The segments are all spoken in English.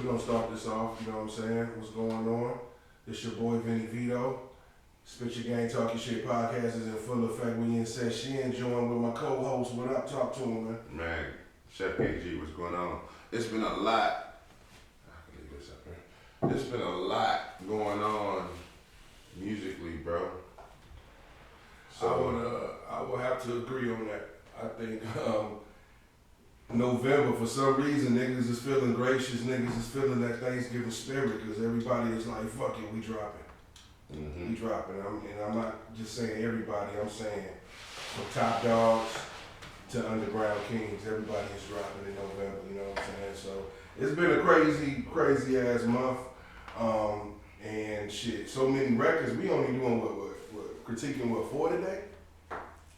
gonna start this off, you know what I'm saying? What's going on? It's your boy Vinny Vito. Spit Your Gang Talk Your Shit podcast is in full effect. We in session, joined with my co-host. What up? Talk to him, man. Man, Chef KG, what's going on? It's been a lot. I can leave this up here. It's been a lot going on musically, bro. So I would have to agree on that. I think November, for some reason, niggas is feeling gracious. Niggas is feeling that Thanksgiving spirit because everybody is like, fuck it, we dropping. Mm-hmm. We dropping. And I'm not just saying everybody. I'm saying from Top Dogs to Underground Kings, everybody is dropping in November. You know what I'm saying? So it's been a crazy ass month. And shit, so many records. We only doing what critiquing 4 today?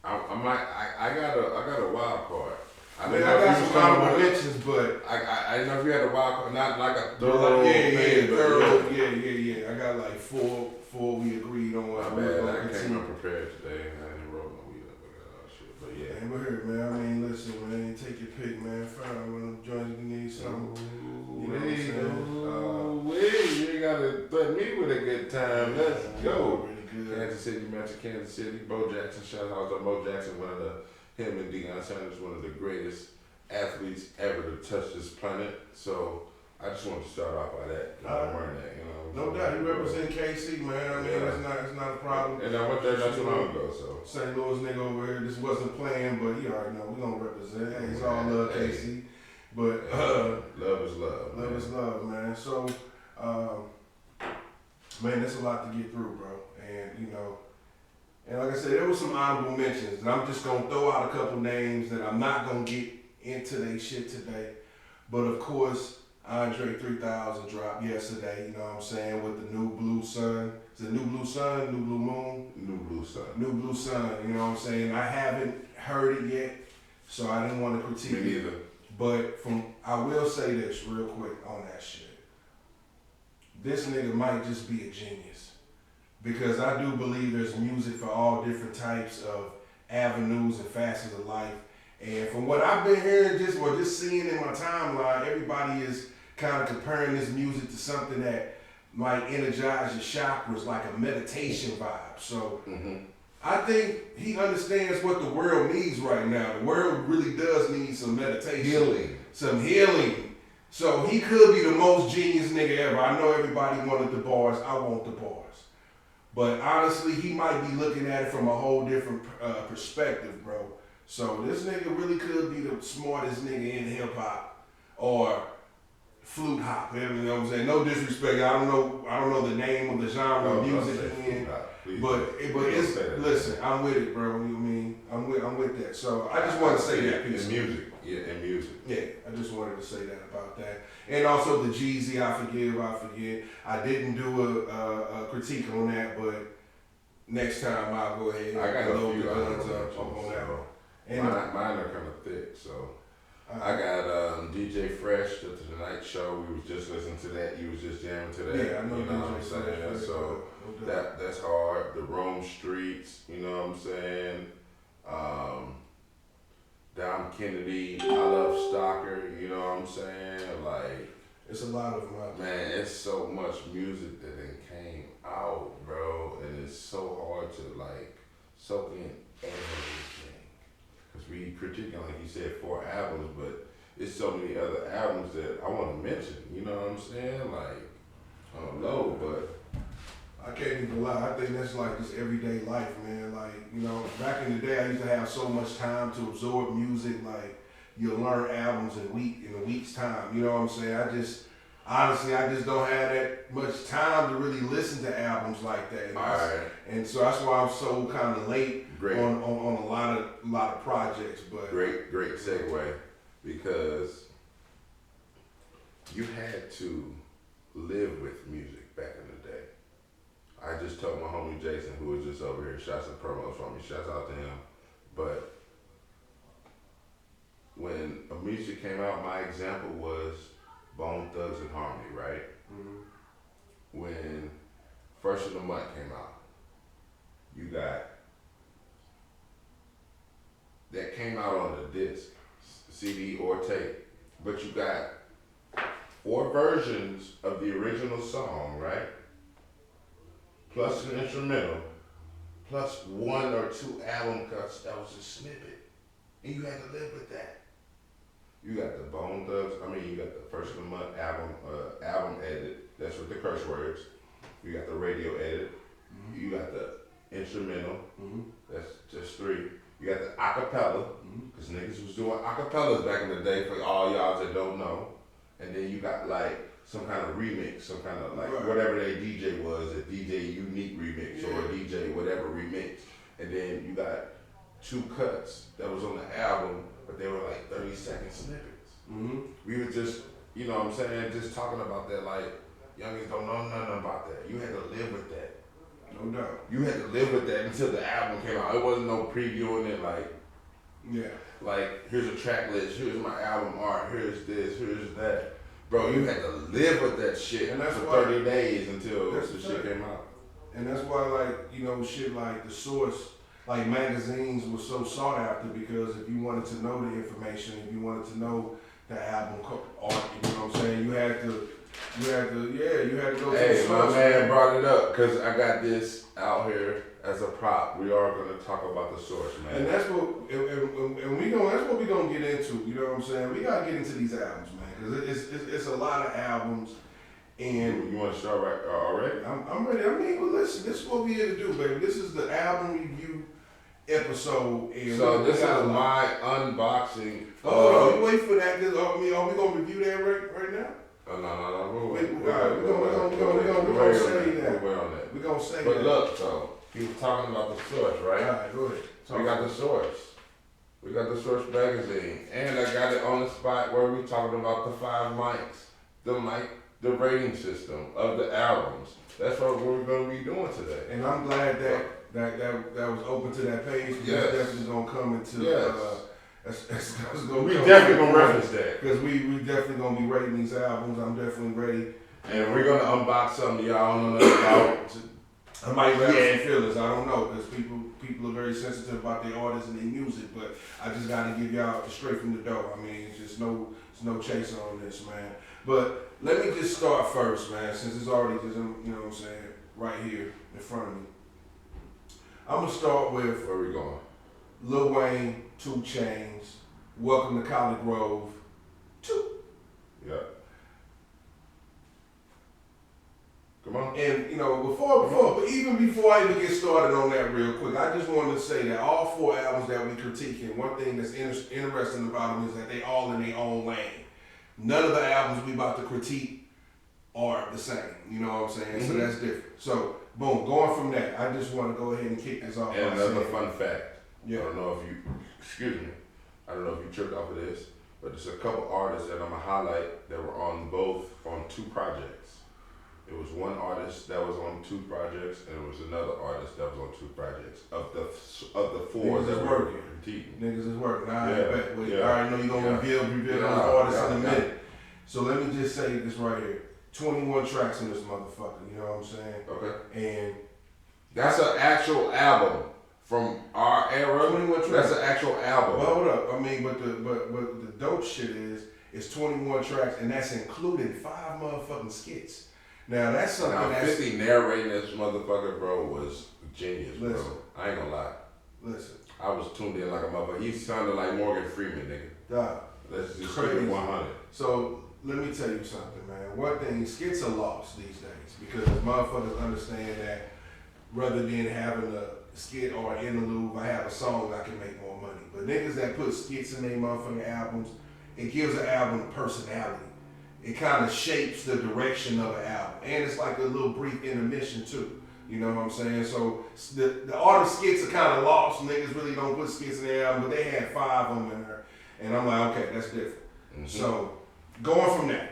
I got a wild card. I got some honorable mentions, but I didn't know if you had a wild card, not like a thorough. thorough. Yeah. I got like four we agreed on. My bad, I came unprepared today. I didn't roll no weed up with all that shit, but yeah. Man, we're here, man. I mean, listen, man. Take your pick, man. Find one of them joints you need something. You know what I'm saying? You ain't gotta threaten me with a good time. Let's go. Really good. Kansas City, mentioned Kansas City. Bo Jackson, shout out to Bo Jackson, him and Deion Sanders, one of the greatest athletes ever to touch this planet. So I just want to start off by that. I'm wearing that, you know. No doubt, you represent KC, man. I mean, it's not a problem. And I went there not too long ago, so. St. Louis nigga over here, this wasn't playing, but you already know we gonna represent. Hey, it's all love, KC. But love is love. Love is love, man. So, man, there's a lot to get through, bro. And you know, and like I said, there was some honorable mentions, and I'm just gonna throw out a couple names that I'm not gonna get into their shit today. But of course, Andre 3000 dropped yesterday. You know what I'm saying, with the New Blue Sun. Is it New Blue Sun? New Blue Moon? New Blue Sun. New Blue Sun. You know what I'm saying. I haven't heard it yet, so I didn't want to critique it. Me neither. But I will say this real quick on that shit. This nigga might just be a genius. Because I do believe there's music for all different types of avenues and facets of life. And from what I've been hearing, just seeing in my timeline, everybody is kind of comparing this music to something that might energize your chakras, like a meditation vibe. So I think he understands what the world needs right now. The world really does need some meditation. Some healing. So he could be the most genius nigga ever. I know everybody wanted the bars. I want the bars. But honestly, he might be looking at it from a whole different perspective, bro. So this nigga really could be the smartest nigga in hip hop or flute hop. You know what I'm saying? No disrespect. I don't know the name of the genre of music in. But it's listen. I'm with it, bro. You know what I mean? I'm with that. So I just want to say that piece. In music. Yeah, I just wanted to say that about that. And also the Jeezy, I forget. I didn't do a critique on that, but next time I'll go ahead and I got a few guns up on that one. And mine are kind of thick, so. I got DJ Fresh, The Tonight Show. We was just listening to that. You was just jamming to that. Yeah, I know you know DJ what I'm saying? Fresh. So that's hard. The Rome Streets, you know what I'm saying? Dom Kennedy, I Love Stalker, you know what I'm saying? Like, it's a lot of them out there. Man, it's so much music that then came out, bro, and it's so hard to like soak in everything. Because we critiquing, like you said, 4 albums, but it's so many other albums that I want to mention, you know what I'm saying? Like, I don't know, but I can't even lie. I think that's like just everyday life, man. Like, you know, back in the day, I used to have so much time to absorb music. Like, you'll learn albums in a week's time. You know what I'm saying? I just don't have that much time to really listen to albums like that. And so that's why I'm so kind of late on a lot of projects. But great segue, because you had to live with music back in the day. I just told my homie Jason, who was just over here, shots and promos for me, shouts out to him. But when a music came out, my example was Bone Thugs and Harmony, right? Mm-hmm. When First of the Month came out, you got, that came out on the disc, CD or tape, but you got 4 versions of the original song, right? Plus an instrumental, plus 1 or 2 album cuts that was a snippet. And you had to live with that. You got the Bone Thugs, you got the First of the Month album edit, that's with the curse words. You got the radio edit. Mm-hmm. You got the instrumental, that's just 3. You got the acapella, because niggas was doing acapellas back in the day for all y'all that don't know. And then you got like some kind of remix, some kind of like whatever their DJ was, a DJ unique remix or a DJ whatever remix. And then you got 2 cuts that was on the album, but they were like 30-second snippets. We were just, you know what I'm saying, just talking about that like, youngins don't know nothing about that. You had to live with that. No doubt. You had to live with that until the album came out. It wasn't no previewing it like, like here's a track list, here's my album art, here's this, here's that. Bro, you had to live with that shit and that's for 30 days until the shit came out. And that's why, like, you know, shit like The Source, like magazines were so sought after, because if you wanted to know the information, if you wanted to know the album art, you know what I'm saying, you had to go to The Source. My man brought it up because I got this out here as a prop. We are going to talk about The Source, man. And that's what, that's what we're going to get into, you know what I'm saying? We got to get into these albums, man, because it's a lot of albums. And you want to start already? I'm ready. Well, listen, this is what we're here to do, baby. This is the album review episode. And so this is my unboxing. Oh, you wait for that. Are we going to review that right now? No. We're going to say that. We're going to say that. But look, though, he was talking about The Source, right? All right, go ahead. We got The Source. We got The Source magazine. And I got it on the spot where we talking about the 5 mics. The rating system of the albums. That's what we're going to be doing today. And I'm glad that was open to that page. Yes. That's definitely going to come into... Yes. We definitely going to reference that. Because we definitely going to be rating these albums. I'm definitely ready. And we're going to unbox something y'all don't know about. I might have some feelings. I don't know. Because people are very sensitive about their artists and their music. But I just got to give y'all straight from the door. I mean, it's just no chaser on this, man. But let me just start first, man, since it's already just, you know what I'm saying, right here in front of me. I'm going to start with... Where we going? Lil Wayne, 2 Chainz, Welcome to Collegrove, 2. Yeah. Come on. And, you know, even before I even get started on that real quick, I just wanted to say that all 4 albums that we critiquing, one thing that's interesting about them is that they all in their own lane. None of the albums we about to critique are the same. You know what I'm saying? So that's different. So, boom, going from that, I just want to go ahead and kick this off. And another fun fact. Yeah. I don't know if you tripped off of this, but there's a couple artists that I'm going to highlight that were on 2 projects. It was one artist that was on 2 projects, and there was another artist that was on 2 projects. Of the 4 Niggas that is were working. critiquing. Niggas is working. I Yeah. already know you're going to reveal those artists in a minute. So let me just say this right here. 21 tracks in this motherfucker, you know what I'm saying? Okay. And that's an actual album from our era. 21 tracks. That's an actual album. Well, hold up. I mean, but the dope shit is it's 21 tracks, and that's including 5 motherfucking skits. Now that's something that's 50 narrating this motherfucker, bro, was genius, bro. I ain't gonna lie. Listen. I was tuned in like a motherfucker. He sounded like Morgan Freeman, nigga. Dog. Let's just Crazy. keep it 100. So let me tell you something, man. One thing, skits are lost these days because motherfuckers understand that rather than having a skit or an interlude, I have a song I can make more money. But niggas that put skits in their motherfucking albums, it gives an album a personality. It kind of shapes the direction of an album. And it's like a little brief intermission too. You know what I'm saying? So the artist skits are kind of lost. Niggas really don't put skits in their album, but they had 5 of them in there. And I'm like, okay, that's different. Mm-hmm. So going from that,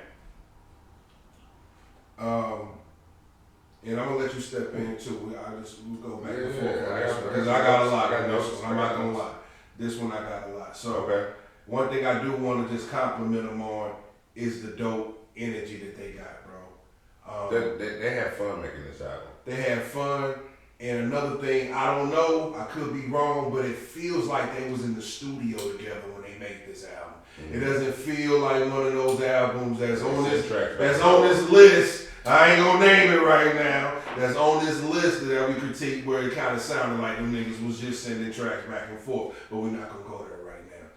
and I'm gonna let you step in too. We'll go back and forth because I got a lot. I'm not gonna lie. This one I got a lot. So one thing I do want to just compliment them on is the dope energy that they got, bro. They had fun making this album. They had fun, And another thing, I don't know, I could be wrong, but it feels like they was in the studio together when they made this album. It doesn't feel like one of those albums that's on this list. I ain't gonna name it right now. That's on this list that we critique where it kind of sounded like them niggas was just sending tracks back and forth, but we're not gonna go there right now.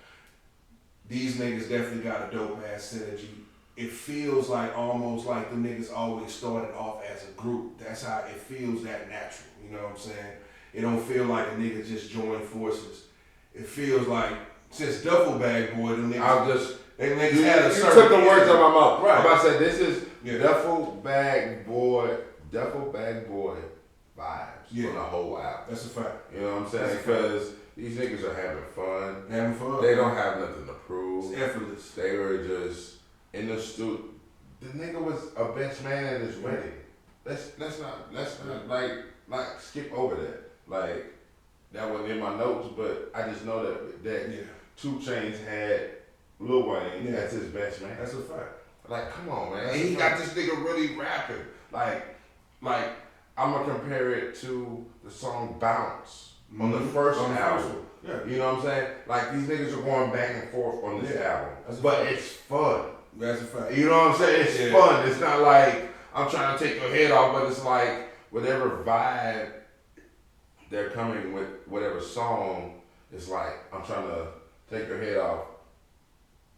These niggas definitely got a dope ass synergy. It feels like almost like the niggas always started off as a group. That's how it feels, that natural. You know what I'm saying? It don't feel like a nigga just joined forces. It feels like since Duffel Bag Boy, them niggas, niggas had a certain. You took the words out of my mouth. Right. I'm about to say this is Duffel Bag Boy vibes on the whole album. That's a fact. You know what I'm saying? Because these niggas are having fun. Having fun. They don't have nothing to prove. It's effortless. They were just in the studio. The nigga was a best man at his wedding. Let's not like skip over that. Like that wasn't in my notes, but I just know that 2 Chainz had Lil Wayne as his best man. That's a fact. Like, come on, man. And he got this nigga really rapping. Like I'm gonna compare it to the song Bounce on the first album. Yeah. You know what I'm saying? Like these niggas are going back and forth on this album. But it's fun. That's a fact. You know what I'm saying? It's fun. It's not like I'm trying to take your head off, but it's like whatever vibe they're coming with, whatever song, it's like I'm trying to take your head off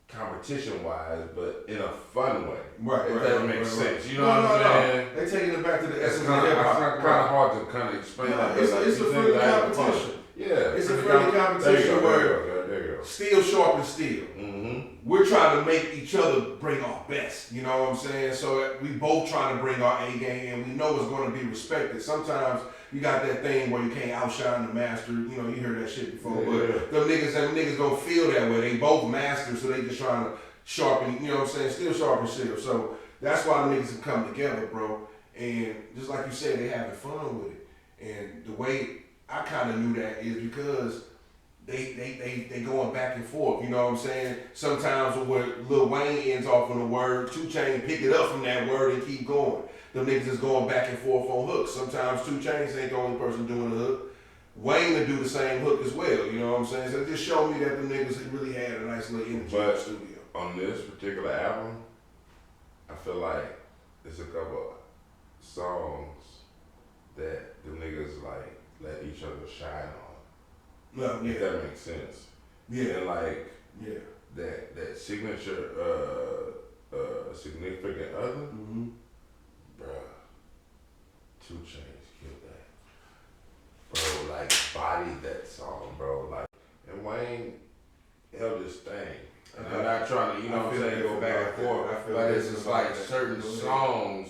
competition-wise, but in a fun way. Right, if that makes sense. You know what I'm saying? They taking it back to the essence It's of hip hop. kind of hard to kind of explain that. It's a friendly competition. Yeah. It's a friendly competition where there you go. steel sharpens steel. Mm-hmm. We're trying to make each other bring our best. You know what I'm saying? So we both trying to bring our A game, and we know it's going to be respected. Sometimes you got that thing where you can't outshine the master. You know, you heard that shit before. But them niggas don't feel that way. They both masters, so they just trying to sharpen. You know what I'm saying? Steel sharpens steel. So that's why the niggas have come together, bro. And just like you said, they having fun with it. And the way I kind of knew that is because they going back and forth, you know what I'm saying? Sometimes when Lil Wayne ends off on a word, 2 Chainz pick it up from that word and keep going. Them niggas is going back and forth on hooks. Sometimes 2 Chainz ain't the only person doing the hook. Wayne will do the same hook as well, you know what I'm saying? So it just showed me that the niggas really had a nice little energy in the studio. On this particular album, I feel like there's a couple songs that the niggas like let each other shine on. No, if that makes sense. Yeah. And like that signature significant other, bruh, 2 Chainz killed that. Bro, like bodied that song, bro. Like, and Wayne held his thing. And I'm not trying to, you know what I'm saying, go back and forth. But it's just like certain songs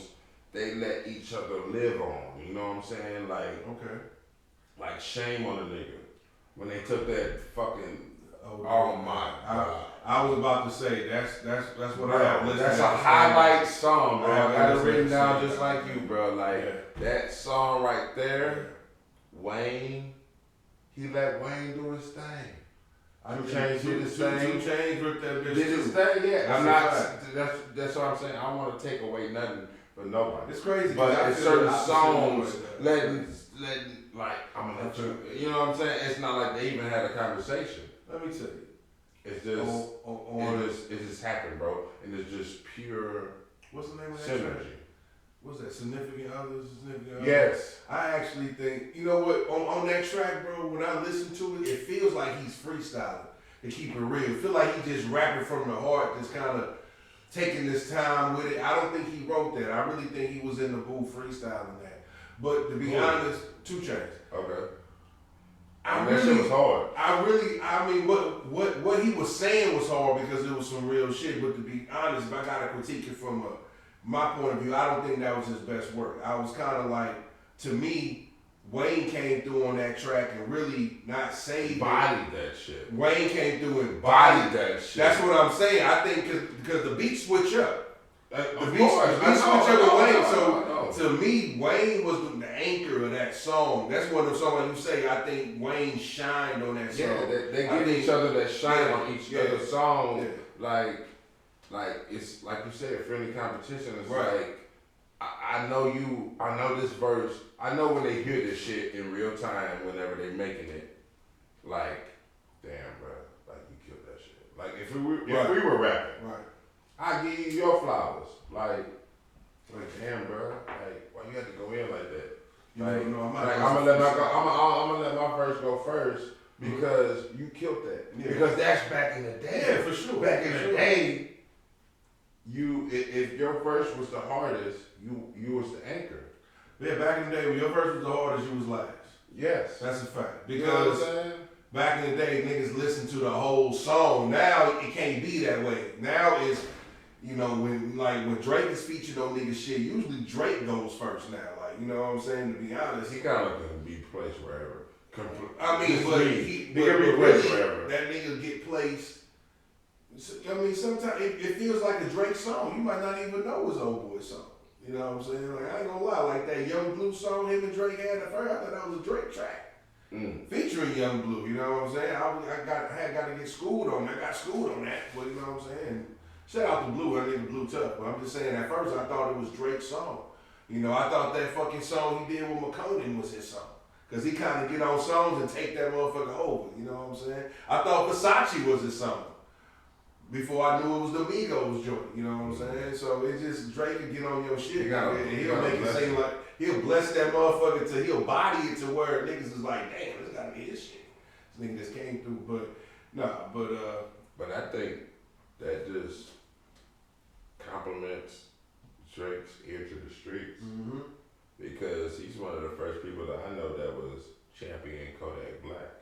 they let each other live on. You know what I'm saying? Like shame on a nigga. When they took that fucking I was about to say that's what I have listened. That's a highlight song, bro. I got it written down just like you, bro. Like that song right there, Wayne. He let Wayne do his thing. 2 Chainz did his thing. 2 Chainz ripped that bitch. Did his thing, yeah. I'm not. That's what I'm saying. I don't want to take away nothing for nobody. It's crazy, but it's certain songs letting like I'm gonna let you. You know what I'm saying? It's not like they even had a conversation. Let me tell you. It's just it just happened, bro, and it's just pure. What's the name of that synergy? track? What's that? Significant Others? Yes. I actually think, you know what, on that track, bro, when I listen to it, it feels like he's freestyling, to keep it real. It feel like he just rapping from the heart, just kind of taking his time with it. I don't think he wrote that. I really think he was in the booth freestyling that. But to be honest, 2 Chainz. Okay. That shit was hard. I mean, what he was saying was hard because it was some real shit. But to be honest, if I gotta critique it from my point of view, I don't think that was his best work. I was kind of like, to me, Wayne came through on that track and really not saved bodied that shit. Wayne came through and bodied that shit. That's what I'm saying. I think because the beats switch up. The beats switch up with Wayne. So to me, Wayne was the anchor of that song. That's one of the songs like you say. I think Wayne shined on that song. Yeah, they give each other that shine on each other's song. Yeah. Like it's like you said, friendly competition. It's like I know this verse. I know when they hear this shit in real time, whenever they making it, like, damn, bro, like you killed that shit. Like if we were rapping, Right. I give you your flowers. Like damn, bro, like why you have to go in like that? Like, I'm gonna let my verse go first because you killed that. Yeah. Because that's back in the day. Yeah, for sure. Back in the day, if your verse was the hardest, you was the anchor. Yeah, back in the day when your verse was the hardest, you was last. Yes. That's a fact. Because you know what I'm saying? Back in the day, niggas listened to the whole song. Now it can't be that way. Now it's, you know, when Drake is featured on niggas shit, usually Drake goes first now. Like, you know what I'm saying? To be honest, he kind of can be placed wherever. I mean, but he can be placed wherever. That nigga get placed. I mean, sometimes it feels like a Drake song. You might not even know it's old boy song. You know what I'm saying? Like, I ain't gonna lie, like that Young Blue song him and Drake had at first, I thought that was a Drake track. Featuring Young Blue, you know what I'm saying? I had got to get schooled on that. I got schooled on that, but you know what I'm saying? Shout out to Blue, I nigga Blue tough, but I'm just saying at first I thought it was Drake's song. You know, I thought that fucking song he did with McConan was his song. Cause he kind of get on songs and take that motherfucker over, you know what I'm saying? I thought Versace was his song. Before I knew it was the Migos joint, you know what I'm saying? So it's just Drake can get on your shit, and he'll make it seem like he'll bless that motherfucker till he'll body it to where niggas is like, damn, this gotta be his shit. This nigga just came through, but I think that just compliments Drake's ear to the streets because he's one of the first people that I know that was championing Kodak Black.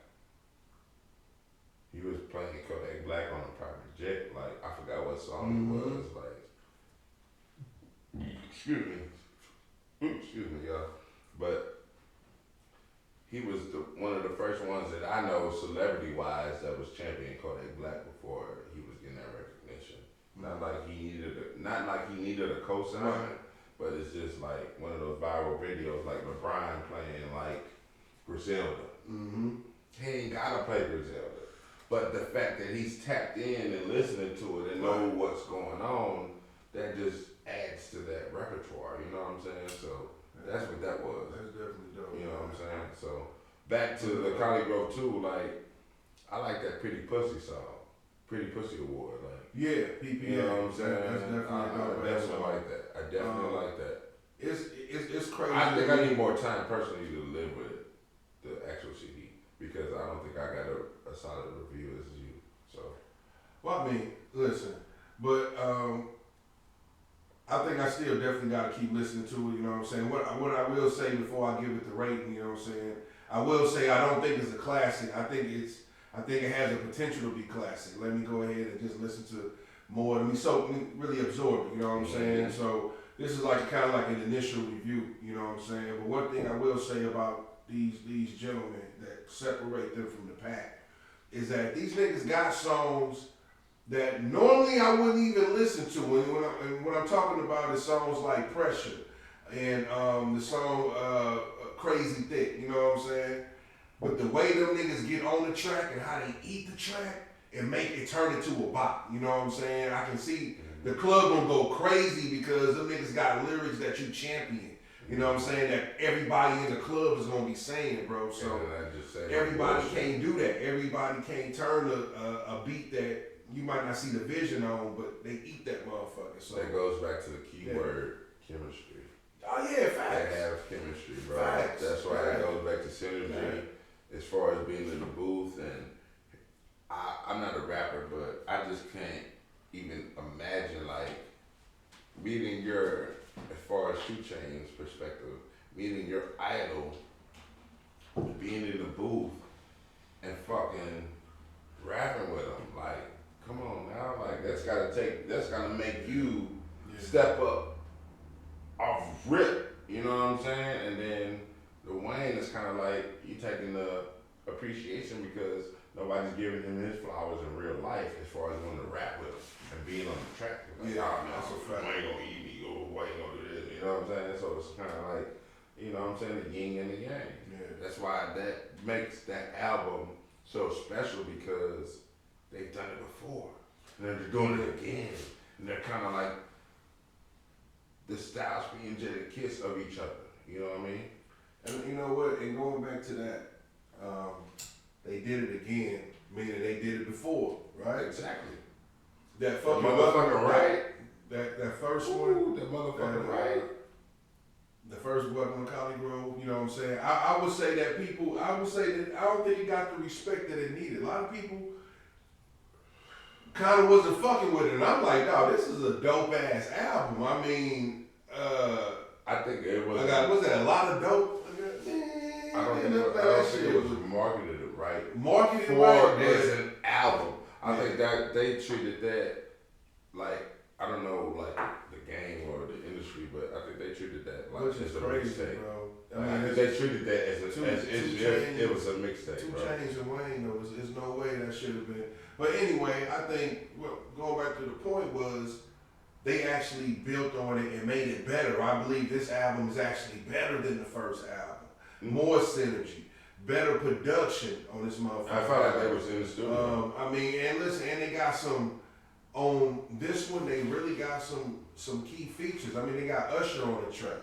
He was playing Kodak Black on a private jet. Like, I forgot what song it was. Like, excuse me, y'all. But he was one of the first ones that I know, celebrity-wise, that was championing Kodak Black before he was getting that recognition. Not like he needed a cosign, but it's just like one of those viral videos, like LeBron playing like Griselda. He ain't gotta play Griselda. But the fact that he's tapped in and listening to it and know what's going on, that just adds to that repertoire, you know what I'm saying? So that's what that was. That's definitely dope. You know what I'm saying? So back to the Collegrove too, like, I like that Pretty Pussy song. Pretty Pussy Award, like. Yeah, PPA. You know what I'm saying? That's definitely I definitely like that. I definitely like that. It's crazy. I think I need more time personally to live with the actual CD because I don't think I got a solid review as you. So. Well, I mean, listen, but I think I still definitely got to keep listening to it. You know what I'm saying? What I will say before I give it the rating, you know what I'm saying? I will say I don't think it's a classic. I think it has a potential to be classic. Let me go ahead and just listen to more. Let me really absorb it. You know what I'm saying? So this is like kind of like an initial review. You know what I'm saying? But one thing I will say about these gentlemen that separate them from the pack is that these niggas got songs that normally I wouldn't even listen to. And what I'm talking about is songs like Pressure and the song Crazy Thick. You know what I'm saying? But the way them niggas get on the track and how they eat the track and make it turn into a bop. You know what I'm saying? I can see the club gonna go crazy because them niggas got lyrics that you champion. You know what I'm saying? That everybody in the club is gonna be saying, bro. So everybody can't do that. Everybody can't turn a beat that you might not see the vision on, but they eat that motherfucker. So that goes back to the key word, chemistry. Oh yeah, facts. They have chemistry, bro. Facts. That's why it goes back to synergy as far as being in the booth. And I'm not a rapper, but I just can't even imagine like meeting as far as 2 Chainz's perspective, meeting your idol, being in the booth and fucking rapping with them. Like, come on now, like that's gotta make you step up off rip, you know what I'm saying? And then Lil Wayne is kind of like, you taking the appreciation because nobody's giving him his flowers in real life as far as wanting to rap with him and being on the track. Like, that's a fact. Wayne gonna eat me, Wayne gonna do this, you know what I'm saying? So it's kind of like, you know what I'm saying, the yin and the yang. Yeah. That's why that makes that album so special because they've done it before. And they're doing it again. And they're kind of like, the styles being just a kiss of each other. You know what I mean? And you know what? And going back to that, they did it again, meaning they did it before, right? Exactly. That fucking motherfucking right. That first Ooh, one. that motherfucking right. The first weapon on Collegrove, you know what I'm saying? I would say that I don't think it got the respect that it needed. A lot of people kind of wasn't fucking with it. And I'm like, dog, this is a dope ass album. I mean, I think it was. Was that a lot of dope? I don't think it was marketed right. Marketed for right as an album. I think that they treated that like, I don't know, like the game or the industry, but I think they treated that like as a mixtape. Bro. I think they treated that as it was a mixtape. 2 Chainz and Wayne, there's no way that should have been. But anyway, I think going back to the point was they actually built on it and made it better. I believe this album is actually better than the first album. More synergy, better production on this motherfucker. I felt like they was in the studio. I mean, and listen, and they got some on this one. They really got some key features. I mean, they got Usher on the track.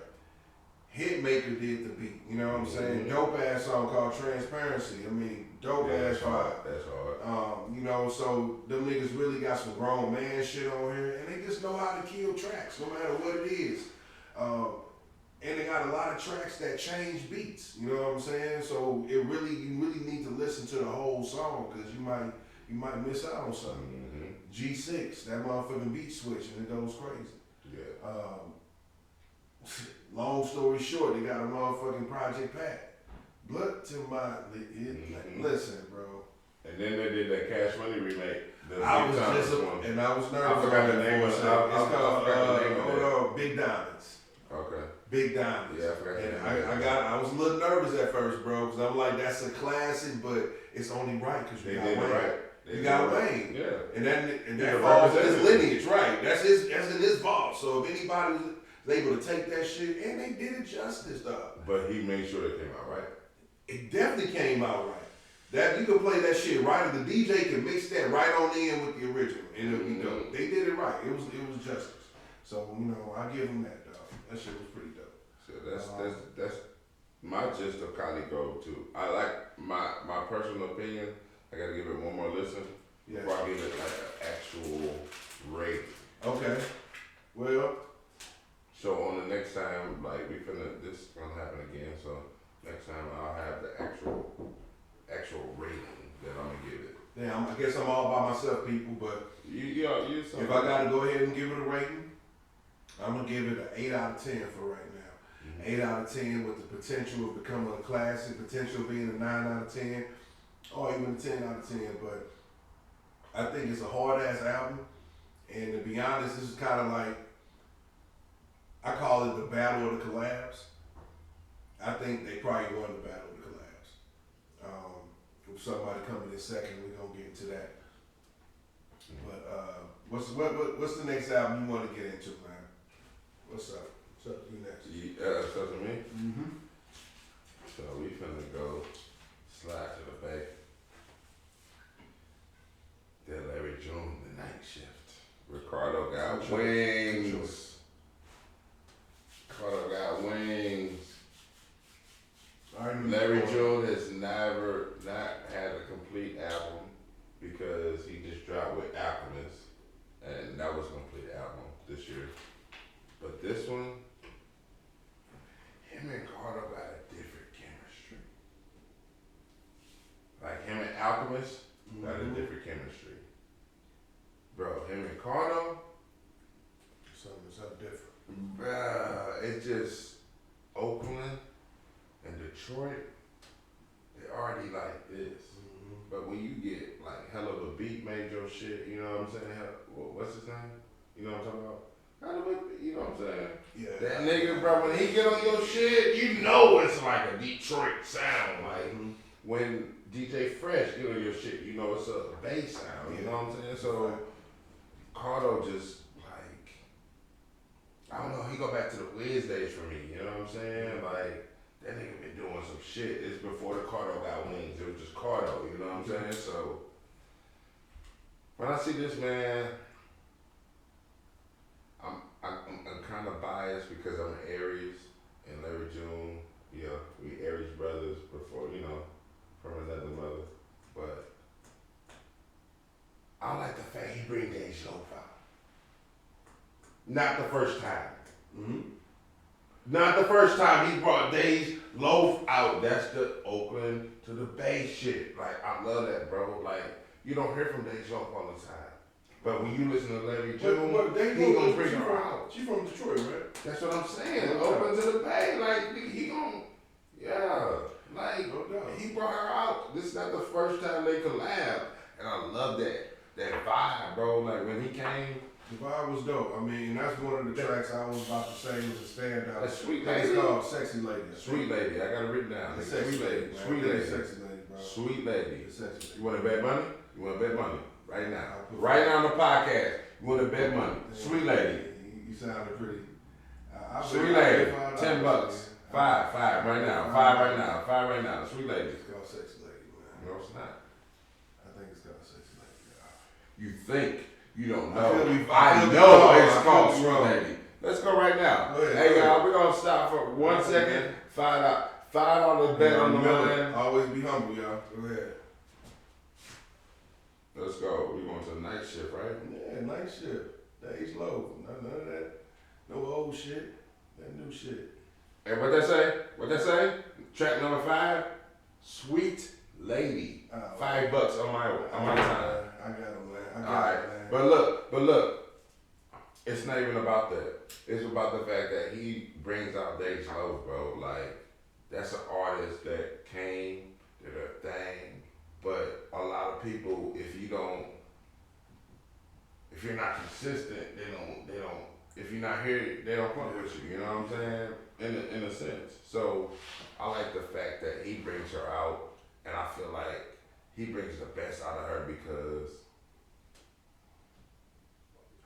Hitmaker did the beat. You know what I'm saying? Dope ass song called Transparency. I mean, dope ass vibe. That's hard. You know, so them niggas really got some grown man shit on here, and they just know how to kill tracks, no matter what it is. And they got a lot of tracks that change beats. You know what I'm saying? So you really need to listen to the whole song because you might miss out on something. G6, that motherfucking beat switch, and it goes crazy. Yeah. Long story short, they got a motherfucking Project Pat. Blood to my listen, bro. And then they did that Cash Money remake. I was nervous. I forgot the name of it. It's called Big Diamonds. Okay. Big Diamonds. Yeah, I forgot and that. I was a little nervous at first, bro, because I'm like, that's a classic, but it's only right because you got Wayne. Right. You got Wayne. Yeah. And that falls in his lineage, right? That's in his vault. So if anybody was able to take that shit, and they did it justice, though. But he made sure it came out right. It definitely came out right. That you can play that shit right, and the DJ can mix that right on in with the original, and it'll be dope. They did it right. It was justice. So I give them that, dog. That shit was pretty dope. So that's my gist of Collegrove too. I like my personal opinion. I gotta give it one more listen before I give it like an actual rate. Okay. Well. So on the next time, like this is gonna happen again. So next time I'll have the actual rating that I'm gonna give it. Damn, I guess I'm all by myself, people. But you if I gotta go ahead and give it a rating, I'm gonna give it an 8 out of 10 for right now. 8 out of 10 with the potential of becoming a classic, potential being a 9 out of 10, or even a 10 out of 10. But I think it's a hard ass album, and to be honest, this is kind of like, I call it the battle of the collabs. I think they probably won the battle of the collabs. If somebody coming in second, we're gonna get into that. But what's the next album you want to get into, man? What's up? What's up to you next? It's up to me? Mm-hmm. So we finna go slide to the back. That Larry June, the night shift. Ricardo got wings. Ricardo got wings. Larry June has never not had a complete album because he just dropped with Alchemist, and that was a complete album this year. But this one, him and Carter got a different chemistry. Like him and Alchemist got a different chemistry. Bro, him and Carter, something different. Bruh, it's just Oakland and Detroit, they already like this. But when you get like hell of a beat made your shit, you know what I'm saying? What's his name? You know what I'm talking about? You know what I'm saying? Yeah. That nigga, bro, when he get on your shit, you know it's like a Detroit sound. Like when DJ Fresh get on your shit, you know it's a bass sound. You know what I'm saying? So Cardo just like, I don't know, he go back to the Wiz days for me. You know what I'm saying? Like that nigga been doing some shit. It's before the Cardo got wings. It was just Cardo. You know what I'm saying? So when I see this, man, I'm kind of biased biased because I'm an Aries and Larry June. Yeah, we Aries brothers before, from another mother. But I like the fact he bring Dej Loaf out. Not the first time. Mm-hmm. Not the first time he brought Dej Loaf out. That's the Oakland to the Bay shit. Like, I love that, bro. Like, you don't hear from Dej Loaf all the time. But when you listen to Larry June, he gonna bring her out. She from Detroit, right? That's what I'm saying. Oakland to the Bay. Like, he gonna, yeah. Like, he brought her out. This is not the first time they collab. And I love that vibe, bro. Like, when he came, the vibe was dope. I mean, that's one of the tracks I was about to say was a standout. That Sweet Lady. Lady. It's called Sexy Lady. Sweet Lady. I got it written down. Sexy Lady. Sweet Lady. Sexy Lady, bro. Sweet Lady. Sexy Lady. You want to bet money? You want to bet money? Right now. Right now on the podcast. You want to bet money? Sweet Lady. You sounded pretty. Sweet Lady. $10. Five right now. Five right now. Sweet Lady. It's called Sexy Lady, man. No, it's not. I think it's called Sexy Lady. You think. You don't know. I know it's called Sweet Lady. Let's go right now. Hey, y'all, we're going to stop for 1 second. $5 bet on the line. Always be humble, y'all. Go ahead. Let's go. We're going to the night shift, right? Yeah, night shift. Dej Loaf. None of that. No old shit. That new shit. Hey, what that say? What that say? Track number 5, Sweet Lady. $5 on my time. I got him, man. All right, but look, it's not even about that. It's about the fact that he brings out Dej Loaf, bro. Like, that's an artist that came, did a thing, but a lot of people, if you're not consistent, they don't. If you're not here, they don't fuck with you. You know what I'm saying? In a sense. So I like the fact that he brings her out, and I feel like he brings the best out of her because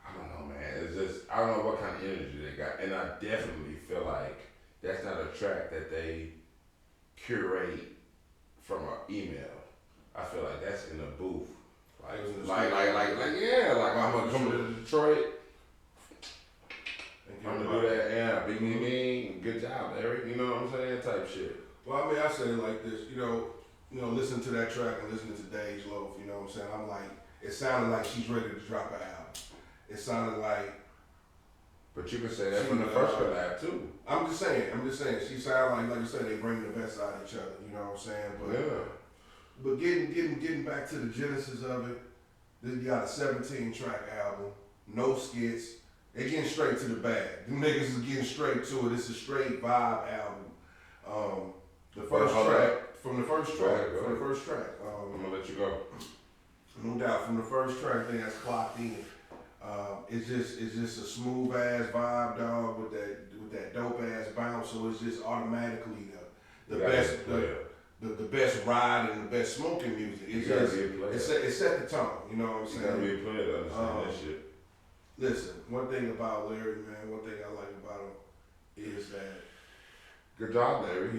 I don't know, man. It's just I don't know what kind of energy they got, and I definitely feel like that's not a track that they curate from an email. I feel like that's in the booth. Like I'm gonna come to Detroit. I'm gonna do that, yeah, big mean, good job, Larry. You know what I'm saying? Type shit. Well, I mean, I say it like this, listen to that track and listening to Dej Loaf, you know what I'm saying? I'm like, it sounded like she's ready to drop an album. It sounded like. But you can say that from the first collab too. I'm just saying. She sounded like you said, they bring the best out of each other, you know what I'm saying? But, yeah. But getting back to the genesis of it, you got a 17-track album, no skits. They getting straight to the bag. Them niggas is getting straight to it. It's a straight vibe album. The first track. I'm gonna let you go. No doubt. From the first track, thing that's clocked in. It's just a smooth ass vibe, dog, with that dope ass bounce. So it's just automatically the best ride and the best smoking music. It set the tone. You know what I'm saying? You gotta be a player to understand that shit. Listen, one thing about Larry, man, one thing I like about him is that. Good job, Larry.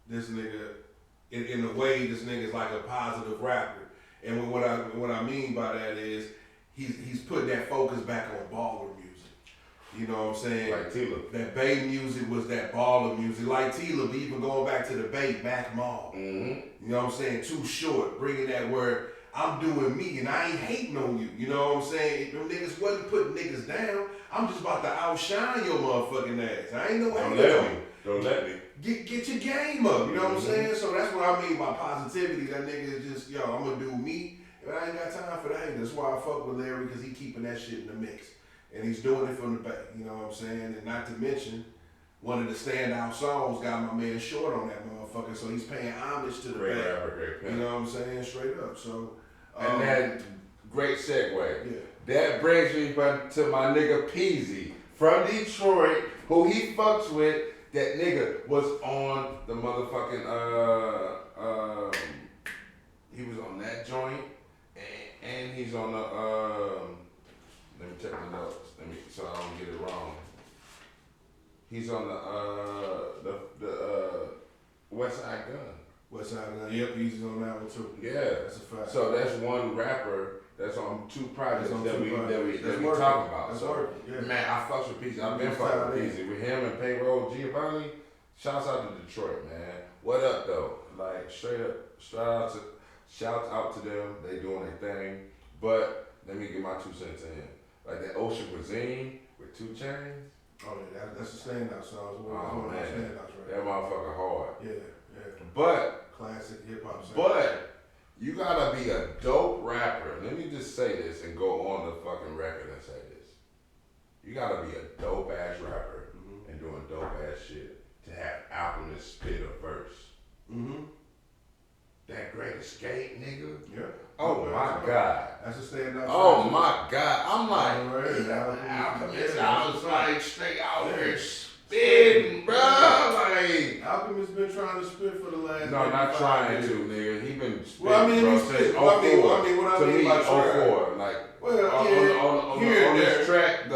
This nigga, in a way, this nigga is like a positive rapper. And what I mean by that is he's putting that focus back on baller music. You know what I'm saying? Like Tila. That Bay music was that baller music. Like Tila, but even going back to the Bay, Mac Mall. Mm-hmm. You know what I'm saying? Too Short, bringing that where I'm doing me and I ain't hating on you. You know what I'm saying? Them niggas wasn't putting niggas down. I'm just about to outshine your motherfucking ass. I ain't no way. Don't let me. Get your game up. You know what I'm saying? So that's what I mean by positivity. That nigga is just, I'm going to do me. And I ain't got time for that. That's why I fuck with Larry, because he keeping that shit in the mix. And he's doing it from the back. You know what I'm saying? And not to mention, one of the standout songs got my man Short on that motherfucker. So he's paying homage to the Great back. rapper, You know what I'm saying? Straight up. So. And that great segue. Yeah. That brings me to my nigga Peasy from Detroit, who he fucks with. That nigga was on the motherfucking he was on that joint, and he's on the let me check my notes. So I don't get it wrong. He's on the Westside Gunn. Westside Gunn. Yep, he's on that one too. Yeah. That's a fact. So that's one rapper That's on 2 projects on that 2 we projects. talking about. That's so working. Yeah. man, I fucks with Peasy. I've been fucking with Peasy with him and Payroll Giovanni. Shouts out to Detroit, man. What up though? Like straight up, shouts out to them. They doing their thing. But let me get my 2 cents in. Like that Ocean Cuisine with 2 Chainz. Oh yeah, that's a standout song. Oh man, right? That motherfucker hard. Yeah. But classic hip hop sound. But you gotta be a dope rapper. Let me just say this and go on the fucking record and say this. You gotta be a dope ass rapper and doing dope ass shit to have Alchemist spit a verse. That Great Escape, nigga. Yeah. Oh my God. That's a standout. Oh my God. I'm like, Alchemist. I was like straight out here spitting, bro. Like Alchemist been trying to spit for the last. No, not trying to, nigga. He been spitting. Well, I mean, bro, he spit. What I mean by 04, like on this track,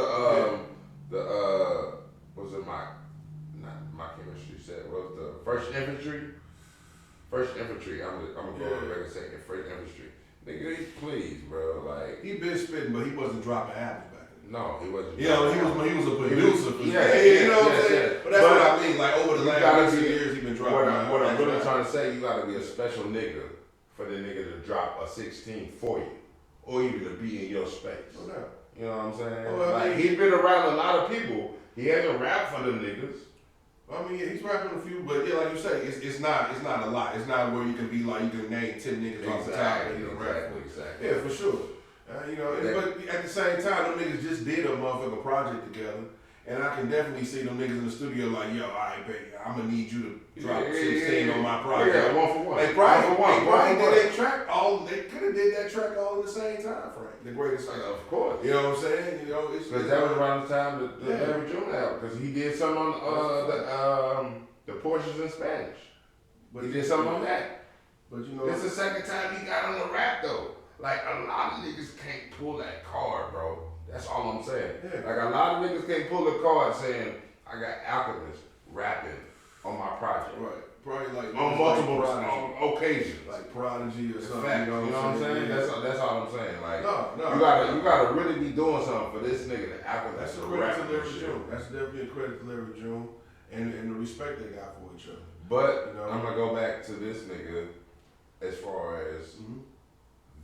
was it my chemistry set was the First Infantry. I'm gonna go on the record saying First Infantry. Nigga, please, bro. Like he been spitting, but he wasn't dropping albums back then. No, he wasn't. He was a producer. You know what I'm saying? Yeah. But that's what I mean. Like over the last 2 years, he been dropping. What I'm really trying to say, you gotta be a special nigga for the nigga to drop a 16 for you, or even to be in your space. No doubt. You know what I'm saying? Well, like he's been around a lot of people. He hasn't rapped for them niggas. I mean, yeah, he's rapping a few, but yeah, like you say, it's not a lot. It's not where you can be like you can name 10 niggas off the top and you can rap for. Exactly. Yeah, for sure. But at the same time, them niggas just did a motherfucking project together, and I can definitely see them niggas in the studio like, yo, alright, baby, I'm gonna need you to drop 16 on my project. Yeah, 1 for 1. They probably did that track all. They could have did that track all in the same time frame. The greatest thing. Of course. You know what I'm saying? Because that was around the time the Larry June album. Because he did something on the Porsches in Spanish. But he did something on that. But you know, this is the second time he got on the rap though. Like a lot of niggas can't pull that card, bro. That's all I'm saying. Yeah. Like a lot of niggas can't pull the card saying I got Alchemist rapping on my project. Right. Probably like on multiple occasions, like Prodigy or something. Fact, you know what I'm saying? That's all I'm saying. Like, no, you gotta really be doing something for this nigga to act. That's a credit to Larry June. That's definitely a credit to Larry June and the respect they got for each other. But I'm gonna go back to this nigga as far as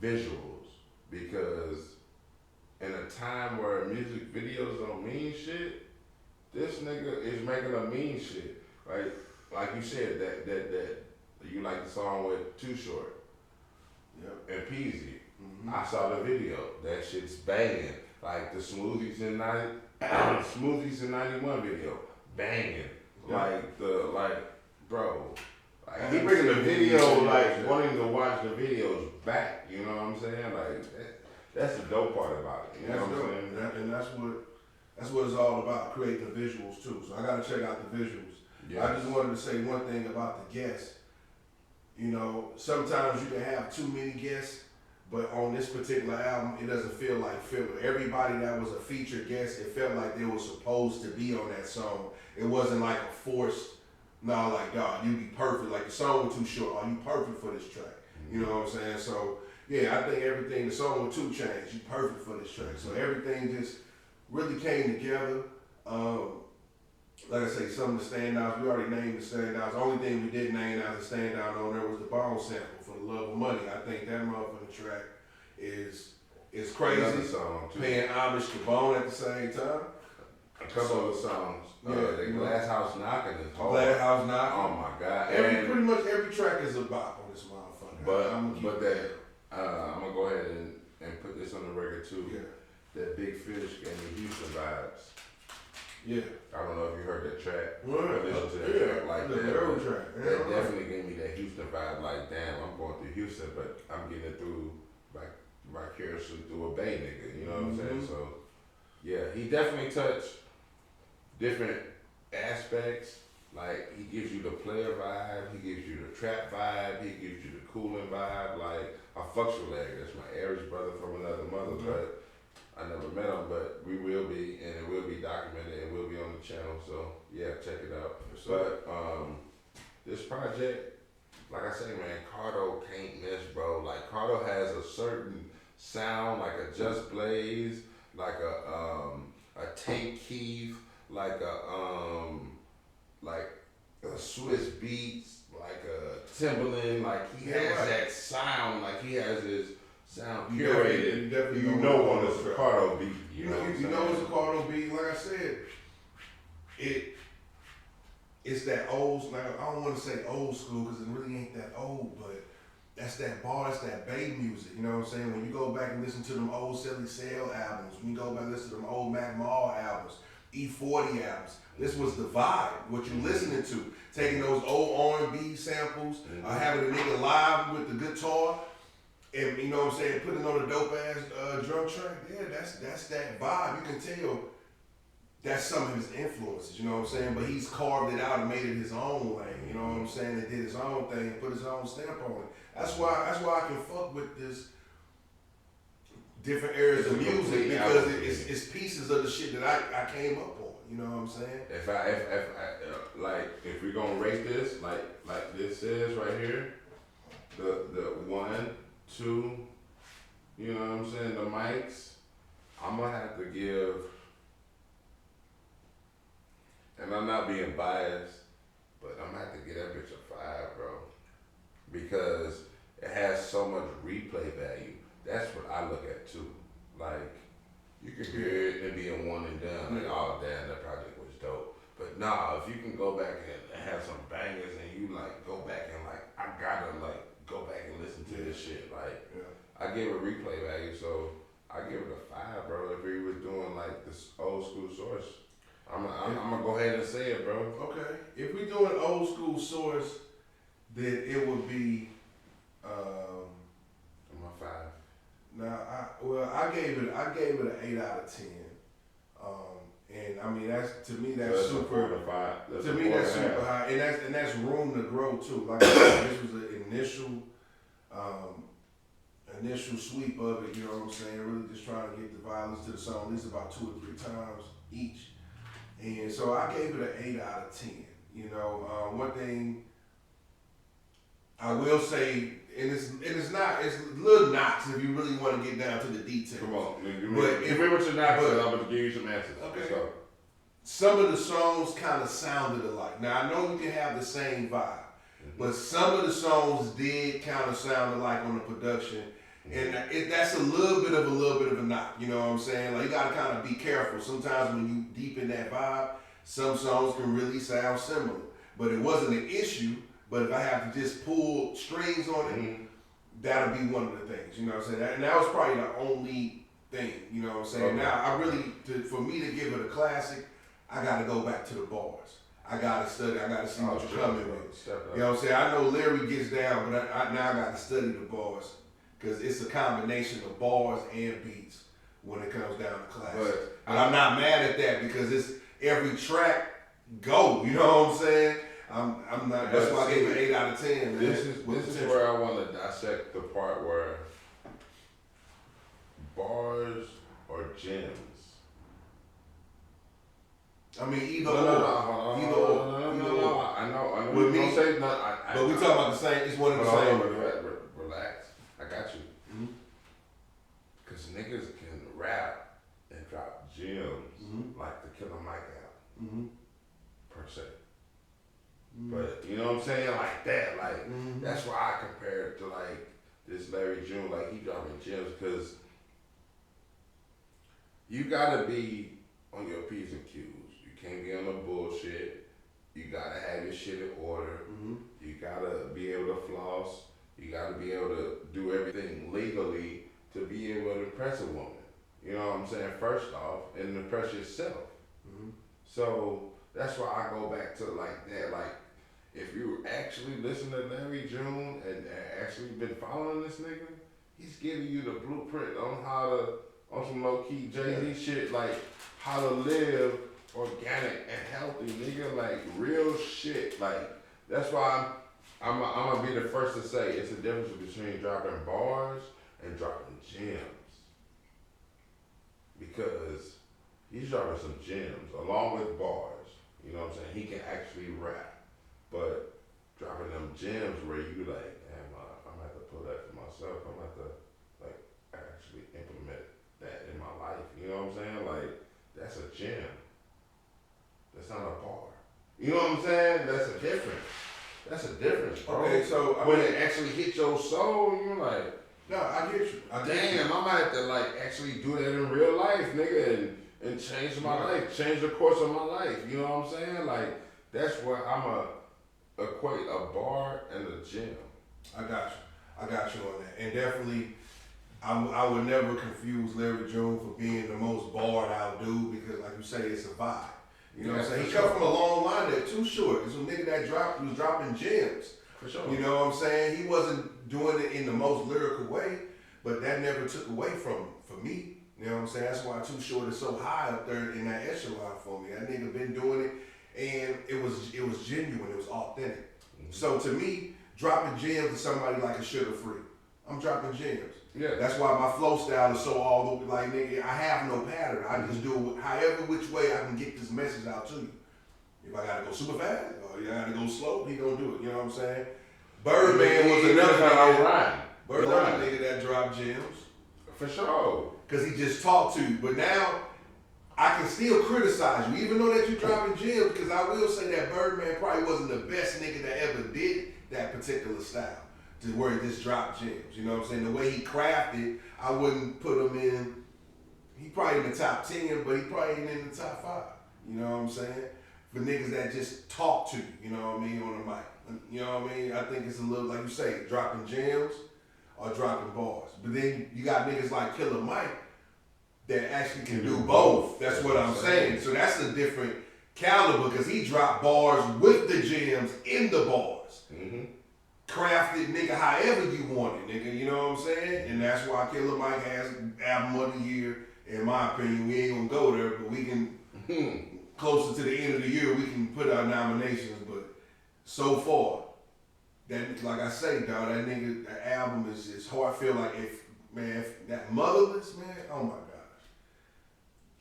visuals, because in a time where music videos don't mean shit, this nigga is making a mean shit, right? Like you said, that you like the song with Too Short and Peasy. I saw the video. That shit's banging. Like the Smoothies in 91 video, banging. Bro. Like he bringing the video, like wanting to watch the videos back. You know what I'm saying? Like that's the dope part about it. You know what I'm saying? And that's what it's all about, creating the visuals too. So I gotta check out the visuals. Yes. I just wanted to say one thing about the guests. You know, sometimes you can have too many guests, but on this particular album, it doesn't feel like filler. Everybody that was a featured guest, it felt like they were supposed to be on that song. It wasn't like a forced, like, God, you be perfect. Like the song was Too Short. Are you perfect for this track? You know what I'm saying? So, yeah, I think everything, the song with 2 Chainz, you perfect for this track. So everything just really came together. Like I say, some of the standouts, we already named the standouts. The only thing we didn't name as a standout on there was the Bone sample, For the Love of Money. I think that motherfucking track is crazy. Song too. Paying homage to Bone at the same time. A couple of the songs. The Glass House Knocking is hard. Glass House Knocking. Oh my God. Pretty much every track is a bop on this motherfucker. I'm gonna go ahead and put this on the record too. Yeah. That Big Fish gave me Houston vibes. Yeah. I don't know if you heard that track. Well, listen to that track like that. That definitely gave me that Houston vibe. Like, damn, I'm going through Houston, but I'm getting it through vicariously through a Bay nigga. You know what I'm saying? So, yeah, he definitely touched different aspects. Like, he gives you the player vibe, he gives you the trap vibe, he gives you the cooling vibe. Like, I fucks with Larry. That's my Irish brother from another mother, but I never met him, but we will be, and it will be documented, and will be on the channel, so yeah, check it out. But this project, like I say, man, Cardo can't miss, bro. Like, Cardo has a certain sound, like a Just Blaze, like a Take Keith, like a Swiss Beats, like a Timberland, like he has that sound, like he has his sound curated. You know when it's a Cardo beat. You know it's a Cardo beat. Like I said, it's that old. Like, I don't want to say old school because it really ain't that old, but that's that bar, that's that Bay music. You know what I'm saying? When you go back and listen to them old Silly Sale albums, when you go back and listen to them old Mac Mall albums, E40 albums, this was the vibe. What you listening to? Taking those old R&B samples, having a nigga live with the guitar. And you know what I'm saying, putting on a dope ass drum track, yeah, that's that vibe. You can tell that's some of his influences, you know what I'm saying? But he's carved it out and made it his own lane, you know what I'm saying? And did his own thing and put his own stamp on it. That's why I can fuck with this different areas of music because it's pieces of the shit that I came up on, you know what I'm saying? If we're gonna rate this, like this is right here, the 1, 2, you know what I'm saying, the mics, I'm gonna have to give, and I'm not being biased, but I'm gonna have to give that bitch a 5, bro. Because it has so much replay value. That's what I look at too. Like, you can hear it and be a one and done, like, oh damn, that project was dope. But nah, if you can go back and have some bangers and you like go back and like, I gotta like go back and listen to this shit. Like, I give it replay value, so I give it a 5, bro. If he was doing like this old school source, I'm gonna go ahead and say it, bro. Okay, if we doing old school source, then it would be. I'm a 5. Now, I gave it an 8 out of 10. And I mean that's to me that's so super. That's 5. To me that's super high, and that's room to grow too. Like I said, this was an initial sweep of it. You know what I'm saying? Really just trying to get the violence to the song at least about 2 or 3 times each. And so I gave it an 8 out of 10. You know, one thing I will say, and it's little knocks if you really want to get down to the details. Come on, give me what your knocks is. I'm gonna give you some answers. Okay. So. Some of the songs kind of sounded alike. Now I know you can have the same vibe, but some of the songs did kind of sound alike on the production, and that's a little bit of a knock. You know what I'm saying? Like you gotta kind of be careful. Sometimes when you deep in that vibe, some songs can really sound similar, but it wasn't an issue. But if I have to just pull strings on it, that'll be one of the things, you know what I'm saying? And that was probably the only thing, you know what I'm saying? Okay. Now, for me to give it a classic, I gotta go back to the bars. I gotta study, I gotta see what you're coming with. You know what I'm saying? I know Larry gets down, but I gotta study the bars. Because it's a combination of bars and beats when it comes down to classics. But I'm not mad at that because it's every track go, you know what I'm saying? I'm not. That's why I gave it 8 out of 10. Man. This is where I want to dissect the part where bars or gems. I mean, either or. I know. With me, don't say nothing. But we talking about the same. It's one of the same. Relax. I got you. Cause niggas can rap and drop gems like the Killer Mike album, per se. But you know what I'm saying, like that, like that's why I compare it to like this Larry June, like he dropping gems, because you gotta be on your P's and Q's. You can't be on the bullshit. You gotta have your shit in order. You gotta be able to floss. You gotta be able to do everything legally to be able to impress a woman. You know what I'm saying? First off, and impress yourself. So that's why I go back to like that, like. If you actually listen to Larry June and actually been following this nigga, he's giving you the blueprint on how to, on some low-key Jay-Z shit, like how to live organic and healthy, nigga, like real shit. Like, that's why I'm gonna be the first to say it's a difference between dropping bars and dropping gems. Because he's dropping some gems along with bars, you know what I'm saying? He can actually rap. But dropping them gems where you like, damn, I'm gonna have to pull that for myself. I'm gonna have to like actually You know what I'm saying? That's a difference. That's a difference, bro. Okay, so when it actually hits your soul, you're like, no, I get you. Damn, I might have to like actually do that in real life, nigga, and change my life, change the course of my life. You know what I'm saying? Like that's where I'm equate a bar and a gym. I got you on that, and definitely. I would never confuse Larry June for being the most barred out dude because, like you say, it's a vibe. You know what I'm saying? He come from a long line that Too Short. It's a nigga that was dropping gems. For sure. You know what I'm saying? He wasn't doing it in the most lyrical way, but that never took away from me. You know what I'm saying? That's why Too Short is so high up there in that echelon for me. That nigga been doing it, and it was genuine. It was authentic. Mm-hmm. So to me, dropping gems to somebody like a Sugar Free, I'm dropping gems. Yeah. That's why my flow style is so all over. Like, nigga, I have no pattern. I just do it however which way I can get this message out to you. If I gotta go super fast or you gotta go slow, he gonna do it. You know what I'm saying? Birdman was another nigga. Birdman nigga that dropped gems. For sure. Cause he just talked to you. But now I can still criticize you, even though that you dropping gems, because I will say that Birdman probably wasn't the best nigga that ever did that particular style. To where he just dropped gems, you know what I'm saying? The way he crafted, I wouldn't put him in. He probably in the top 10, but he probably ain't in the top 5. You know what I'm saying? For niggas that just talk to you, you know what I mean, on the mic. You know what I mean? I think it's a little like you say, dropping gems or dropping bars. But then you got niggas like Killer Mike that actually can do both. That's what I'm saying. So that's a different caliber because he dropped bars with the gems in the bars. Mm-hmm. Crafted nigga however you want it, nigga, you know what I'm saying? And that's why Killer Mike has album of the year, in my opinion. We ain't gonna go there, but we can, closer to the end of the year, we can put our nominations, but so far, that, like I say, dog, that nigga, that album is hard. I feel like if that Motherless, man, oh my gosh.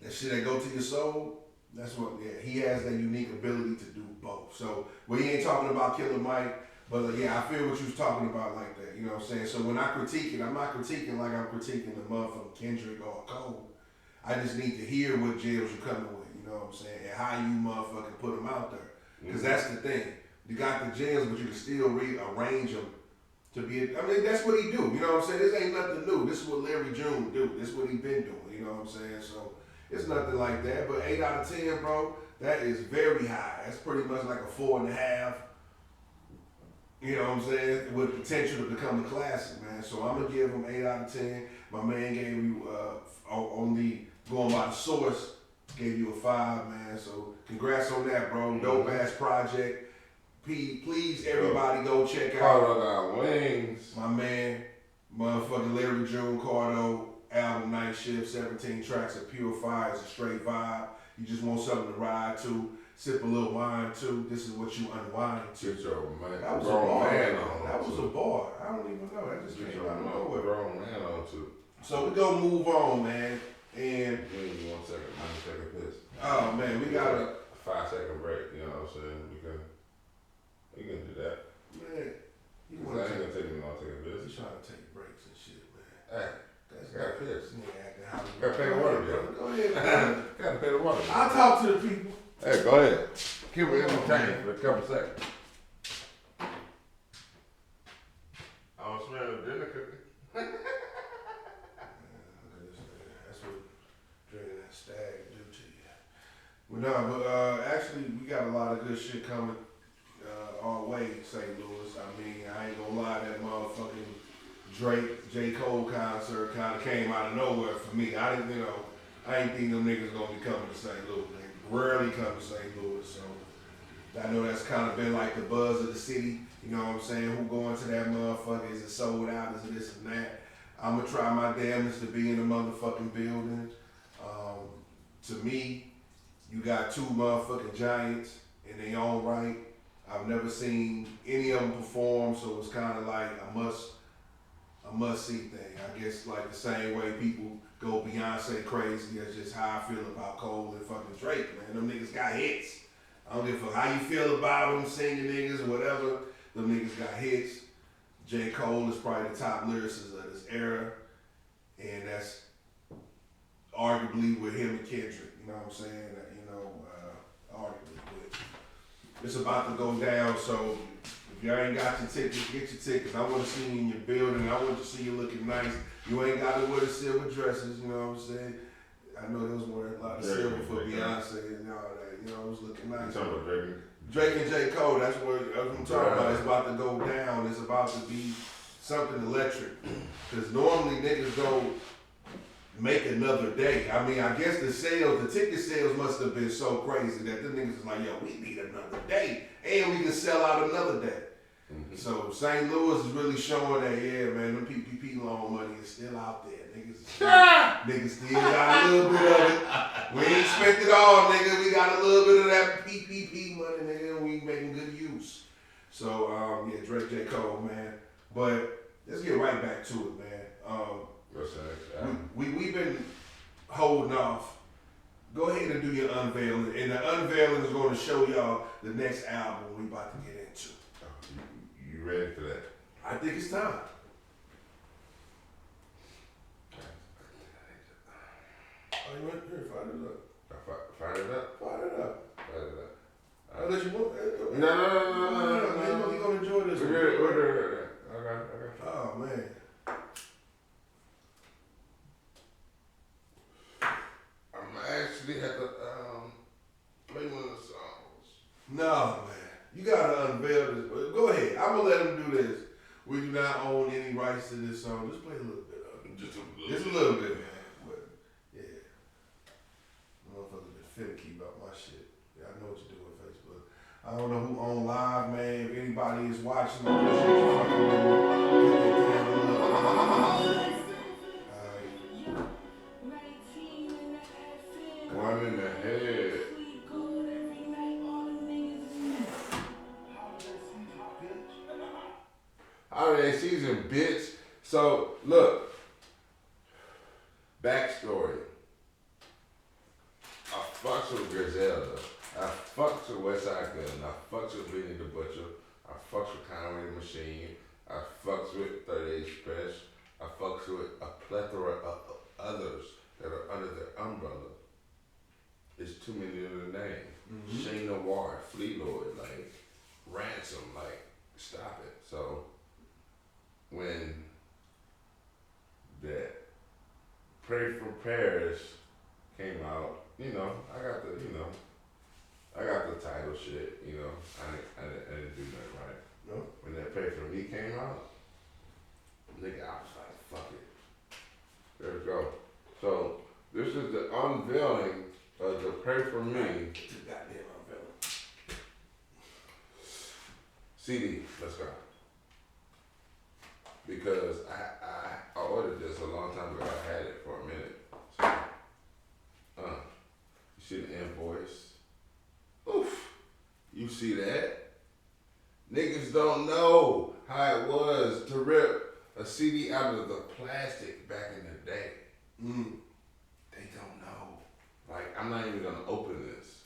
That shit that go to your soul, that's what, yeah, he has that unique ability to do both. So, we ain't talking about Killer Mike, but yeah, I feel what you was talking about like that, you know what I'm saying? So when I critique it, I'm not critiquing like I'm critiquing the motherfucking Kendrick or Cole. I just need to hear what gems you're coming with, you know what I'm saying? And how you motherfucking put them out there. Because that's the thing. You got the gems, but you can still rearrange them to be, I mean, that's what he do, you know what I'm saying? This ain't nothing new. This is what Larry June do. This is what he been doing, you know what I'm saying? So it's nothing like that, but 8 out of 10, bro, that is very high. That's pretty much like a 4.5. You know what I'm saying? With potential to become a classic, man. So I'm gonna give him 8 out of 10. My man gave you only going by the source, gave you a 5, man. So congrats on that, bro. Mm-hmm. Dope ass project. Please, everybody go check out. Got wings. My man, motherfucking Larry June Cardo album Night Shift, 17 tracks of pure fire. It's a straight vibe. You just want something to ride to. Sip a little wine too. This is what you unwind to. Get your man. That was a bar. That was a bar. I don't even know. That just came out of nowhere. Grown man on too. So we gonna move on, man. And give me 1 second. I'm gonna take a piss. Oh man, we got a 5-second break. You know what I'm saying? We can do that. Man, I ain't gonna take me long to take a piss. You trying to take breaks and shit, man. Hey, that's got piss. Gotta pay the water bill. Go ahead, man. Gotta pay the water bill. I'll talk to the people. Hey, go ahead. Keep it entertained for a couple seconds. I was smelling dinner cooking. That's what drinking that stag do to you. Well, no, but actually, we got a lot of good shit coming our way, St. Louis. I mean, I ain't gonna lie, that motherfucking Drake, J. Cole concert kind of came out of nowhere for me. I didn't think them niggas gonna be coming to St. Louis. They rarely come to St. Louis, so I know that's kind of been like the buzz of the city. You know what I'm saying? Who going to that motherfucker? Is it sold out? Is it this and that? I'm gonna try my damnedest to be in the motherfucking building. To me, you got two motherfucking giants in their own right. I've never seen any of them perform, so it's kind of like a must see thing. I guess like the same way people go Beyonce crazy. That's just how I feel about Cole and fucking Drake, man. Them niggas got hits. I don't give a fuck how you feel about them, singing niggas, whatever. Them niggas got hits. J. Cole is probably the top lyricist of this era, and that's arguably with him and Kendrick. You know what I'm saying? Arguably. But It's about to go down, so if y'all ain't got your tickets, get your tickets. I want to see you in your building. I want to see you looking nice. You ain't got to wear the silver dresses, you know what I'm saying? I know they was wearing a lot of silver for Beyonce and all that. You know, it was looking nice. You talking about Drake? Drake and J. Cole, that's what I'm talking about. It's about to go down. It's about to be something electric. Because normally niggas don't make another day. I mean, I guess the ticket sales must have been so crazy that the niggas is like, yo, we need another day. And we can sell out another day. Mm-hmm. So St. Louis is really showing that, yeah, man, them PPP loan money is still out there. Niggas still got a little bit of it. We ain't spent it all, nigga. We got a little bit of that PPP money, nigga, and we making good use. So, yeah, Drake, J. Cole, man. But let's get right back to it, man. We've been holding off. Go ahead and do your unveiling. And the unveiling is going to show y'all the next album we about to get into. You ready for that? I think it's time. Oh, you want here? Fire it up. Fire it up? Fire it up. Fire it up. Unless you want. No. Man, you gonna enjoy this one. Okay. Oh man. I'm actually at the play one of the songs. No, man. You gotta unveil this. Go ahead. I'm gonna let him do this. We do not own any rights to this song. Just play a little bit of it. Just a little bit, man. But yeah. Motherfuckers been finicky about my shit. Yeah, I know what you're doing, Facebook. I don't know who on live, man. If anybody is watching, I appreciate you fucking with me. Get that camera up. One in the head. Holiday season, bitch. So, look. Backstory. I fucks with Griselda. I fucks with Westside Gunn. I fucks with Benny the Butcher. I fucks with Conway the Machine. I fucks with 38 Express. I fucks with a plethora of others that are under their umbrella. It's too many to name. Mm-hmm. Shane Noir, Fleet Lord, like Ransom, like stop it. So when that Pray for Paris came out, you know, I got the title shit, you know, I didn't do nothing right. No. When that Pray for Me came out, nigga, I was like, fuck it. There we go. So this is the unveiling of the Pray for Me. It's a goddamn unveiling. CD, let's go. Because I ordered this a long time ago. I had it for a minute. So, you see the invoice? Oof. You see that? Niggas don't know how it was to rip a CD out of the plastic back in the day. They don't know. Like, I'm not even gonna open this.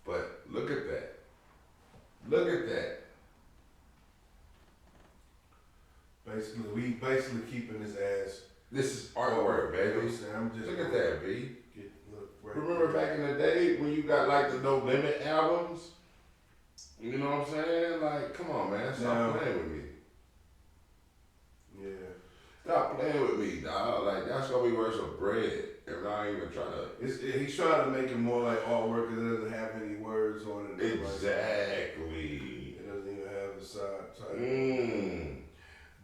But look at that. Look at that. Basically, we keeping this as. This is artwork, baby. I'm just look at that, B. Right. Remember back in the day when you got like the No Limit albums? You know what I'm saying? Like, come on, man. Stop playing with me. Yeah. Stop playing with me, dog. Like, that's gonna be worth some bread. If I ain't even trying to. He's trying to make it more like artwork because it doesn't have any words on it. Exactly. It doesn't even have the side type.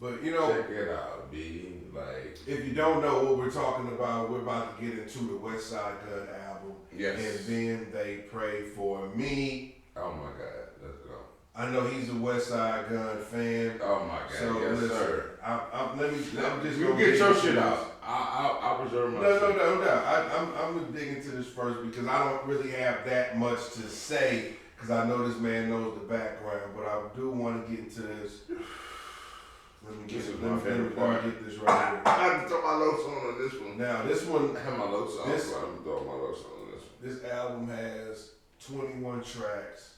But you know, check it out, B. Like, if you don't know what we're talking about, we're about to get into the Westside Gunn album. Yes. And then They Pray for Me. Oh my God, let's go. I know he's a Westside Gunn fan. Oh my God, so yes, listen, sir. I'm just you gonna get your shit out. I'll preserve my shit. No. I'm gonna dig into this first because I don't really have that much to say because I know this man knows the background, but I do want to get into this. Let me get this right here. I have to throw my notes on this one. Now this one, I have my notes on. So I'm gonna throw my notes on this one. This album has 21 tracks.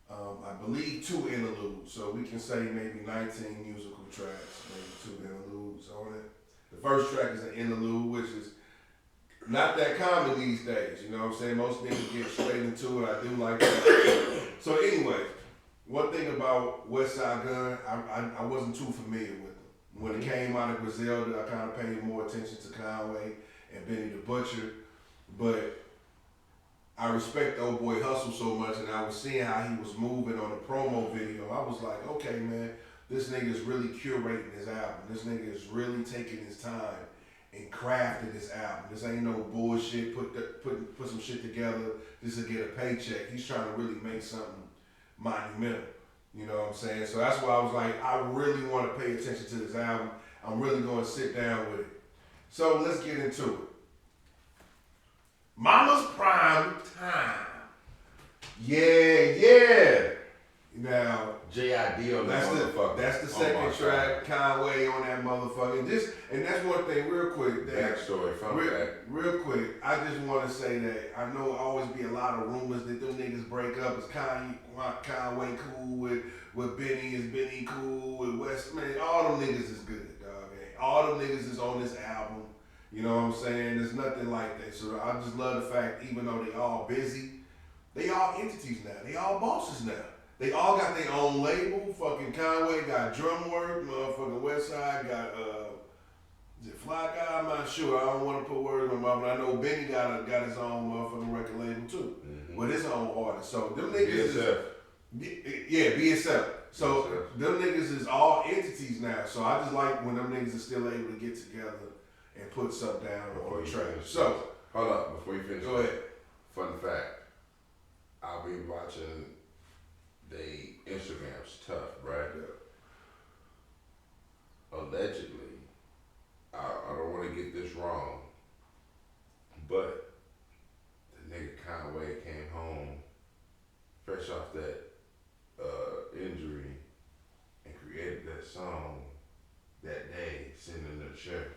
I believe 2 interludes, so we can say maybe 19 musical tracks, maybe 2 interludes on it. The first track is an interlude, which is not that common these days. You know what I'm saying? Most niggas get straight into it. I do like that. So anyway, one thing about Westside Gunn, I wasn't too familiar with them. When it came out of Griselda, I kind of paid more attention to Conway and Benny the Butcher, but I respect the old boy Hustle so much, and I was seeing how he was moving on the promo video. I was like, okay, man, this nigga is really curating his album. This nigga is really taking his time and crafting his album. This ain't no bullshit. Put some shit together just to get a paycheck. He's trying to really make something monumental. You know what I'm saying? So that's why I was like, I really want to pay attention to this album. I'm really going to sit down with it. So let's get into it. Mama's Prime Time. Yeah. Now, J.I.D. on that motherfucker. That's the second track, Conway on that motherfucker. And that's one thing, real quick. Backstory, real quick, I just want to say that I know always be a lot of rumors that them niggas break up. Is Conway cool with Benny? Is Benny cool with West? Man, all them niggas is good, dog. Man. All them niggas is on this album. You know what I'm saying? There's nothing like that. So I just love the fact, even though they all busy, they all entities now. They all bosses now. They all got their own label. Fucking Conway got drum work. Motherfucking Westside got is it Fly Guy? I'm not sure. I don't want to put words in my mouth, but I know Benny got his own motherfucking record label too, with his own artist. So them niggas BSF. So them niggas is all entities now. So I just like when them niggas are still able to get together and put stuff down on the track. So hold up before you finish. Go ahead. Fun fact: I'll be watching they Instagram's tough, right? Yeah. Allegedly, I don't want to get this wrong, but the nigga Conway came home fresh off that injury and created that song that day, sitting in the chair.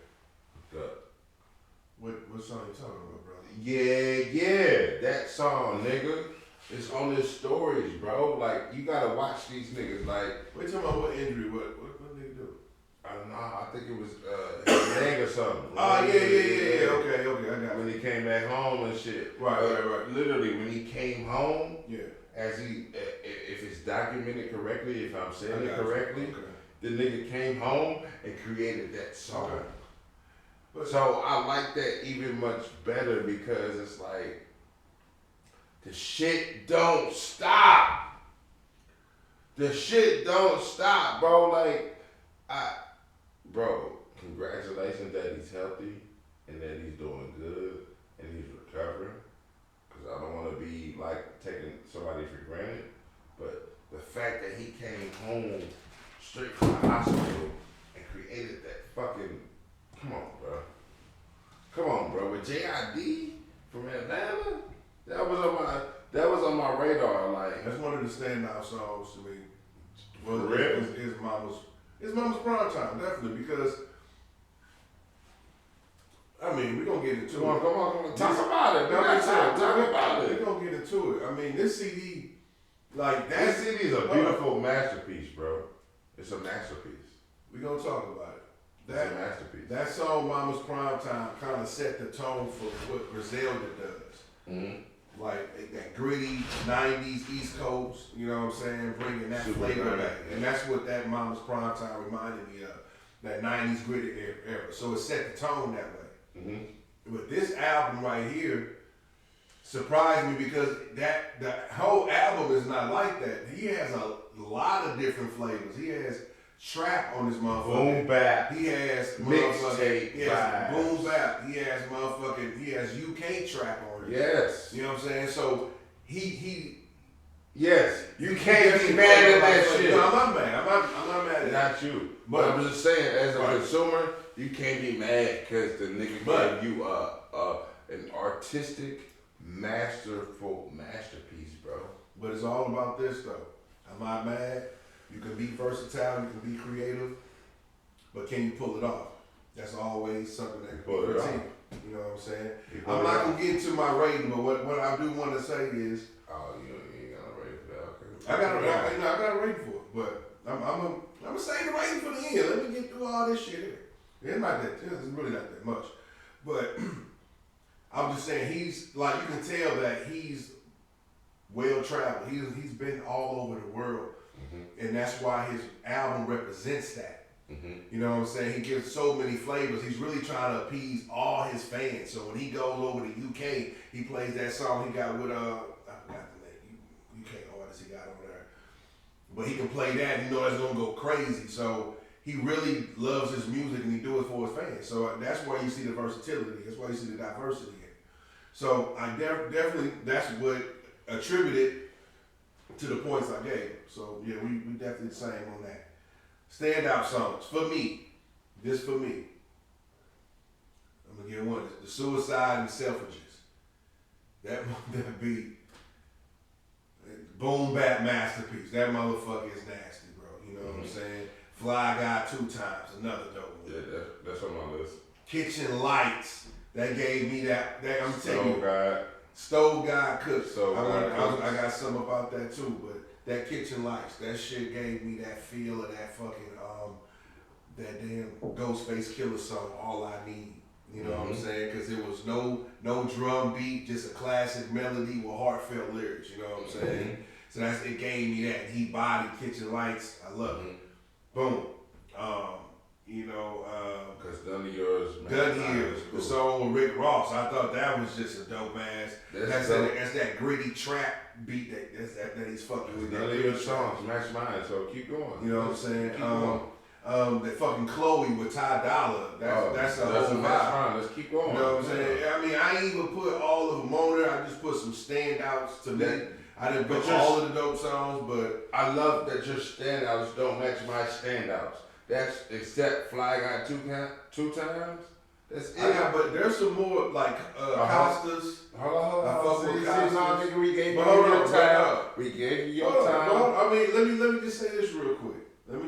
What song you talking about, brother? Yeah, that song, nigga. It's on his stories, bro. Like, you gotta watch these niggas. Like, we talking about what injury? What nigga do? I don't know. I think it was his leg or something. Oh yeah. Okay, I got it. When he came back home and shit. Right. Literally, when he came home, yeah. As he, if it's documented correctly, if I'm saying it correctly, the nigga came home and created that song. Okay. So I like that even much better because it's like, the shit don't stop. The shit don't stop, bro. Like, bro, congratulations that he's healthy and that he's doing good and he's recovering. Cause I don't want to be like taking somebody for granted, but the fact that he came home straight from the hospital and created that fucking, come on, bro, with J.I.D. from Atlanta. That was on my radar. Like, that's one of the standout songs to me. Well, really? His mama's prime time, definitely, because I mean, we're gonna get into it. Come on. Talk about it. Talk about it. We're gonna get into it. I mean, this CD, like that. This CD is a beautiful masterpiece, bro. It's a masterpiece. We're gonna talk about it. It's a masterpiece. That song, Mama's Prime Time, kind of set the tone for what Griselda does. Mm-hmm. Like that gritty 90s East Coast, you know what I'm saying? Bringing that Super flavor gritty, back. yeah. And that's what that Mama's Prime Time reminded me of. That 90s gritty era. So it set the tone that way. Mm-hmm. But this album right here surprised me because that whole album is not like that. He has a lot of different flavors. He has trap on his motherfucker. Boom bap. He has mixtape. He has boom bap. He has UK trap on it. Yes. You know what I'm saying? So he yes. You can't be mad at that shit. No, I'm not mad. I'm not mad at that. Not you. But I'm just saying, as a consumer, you can't be mad because the nigga gave you an artistic, masterful masterpiece, bro. But it's all about this though. I'm not mad. You can be versatile, you can be creative, but can you pull it off? That's always something that can be critiqued. You know what I'm saying? I'm not gonna get into my rating, but what I do want to say is, oh, you ain't got a rating for that. Okay. I got a rating for it, but I'm gonna save the rating for the end. Let me get through all this shit here. It's really not that much, but I'm just saying he's like, you can tell that he's well traveled. He's been all over the world, and that's why his album represents that. You know what I'm saying? He gives so many flavors. He's really trying to appease all his fans. So when he goes over to UK, he plays that song he got with I forgot the name, UK artist he got over there. But he can play that, and you know that's gonna go crazy. So he really loves his music, and he do it for his fans. So that's why you see the versatility. That's why you see the diversity in it. So I definitely, that's what attributed to the points I gave. So yeah, we definitely the same on that. Standout songs for me. This for me. I'm gonna give one. The Suicide and Selfridges. That beat. Boom bap masterpiece. That motherfucker is nasty, bro. You know what I'm saying? Fly Guy 2 Times. Another dope one. Yeah, that's on my list. Kitchen Lights. That gave me that I'm telling you. Stove God. Stove God Cook. I I got something about that too, but that Kitchen Lights, that shit gave me that feel of that fucking that damn Ghostface Killer song, All I Need. You know what I'm saying? Because it was no drum beat, just a classic melody with heartfelt lyrics. You know what I'm saying? So it gave me that. He bodied Kitchen Lights. I love it. Boom. Because Done Yours, Done Yours, the song with Rick Ross. I thought that was just a dope ass. That's that gritty trap beat that he's fucking with. None of your songs match mine, so keep going. You know what I'm saying? Keep going. That fucking Chloe with Ty Dolla. That's a whole vibe. Let's keep going. You know what I'm saying? I mean, I ain't even put all of them on there. I just put some standouts to me. I didn't put all of the dope songs, but I love that your standouts don't match my standouts. That's except Fly Guy two times. That's it. But there's some more like Costas. Hold I fuck with Costas. Nigga, we gave you your time. We gave you your time. I mean, let me just say this real quick. Because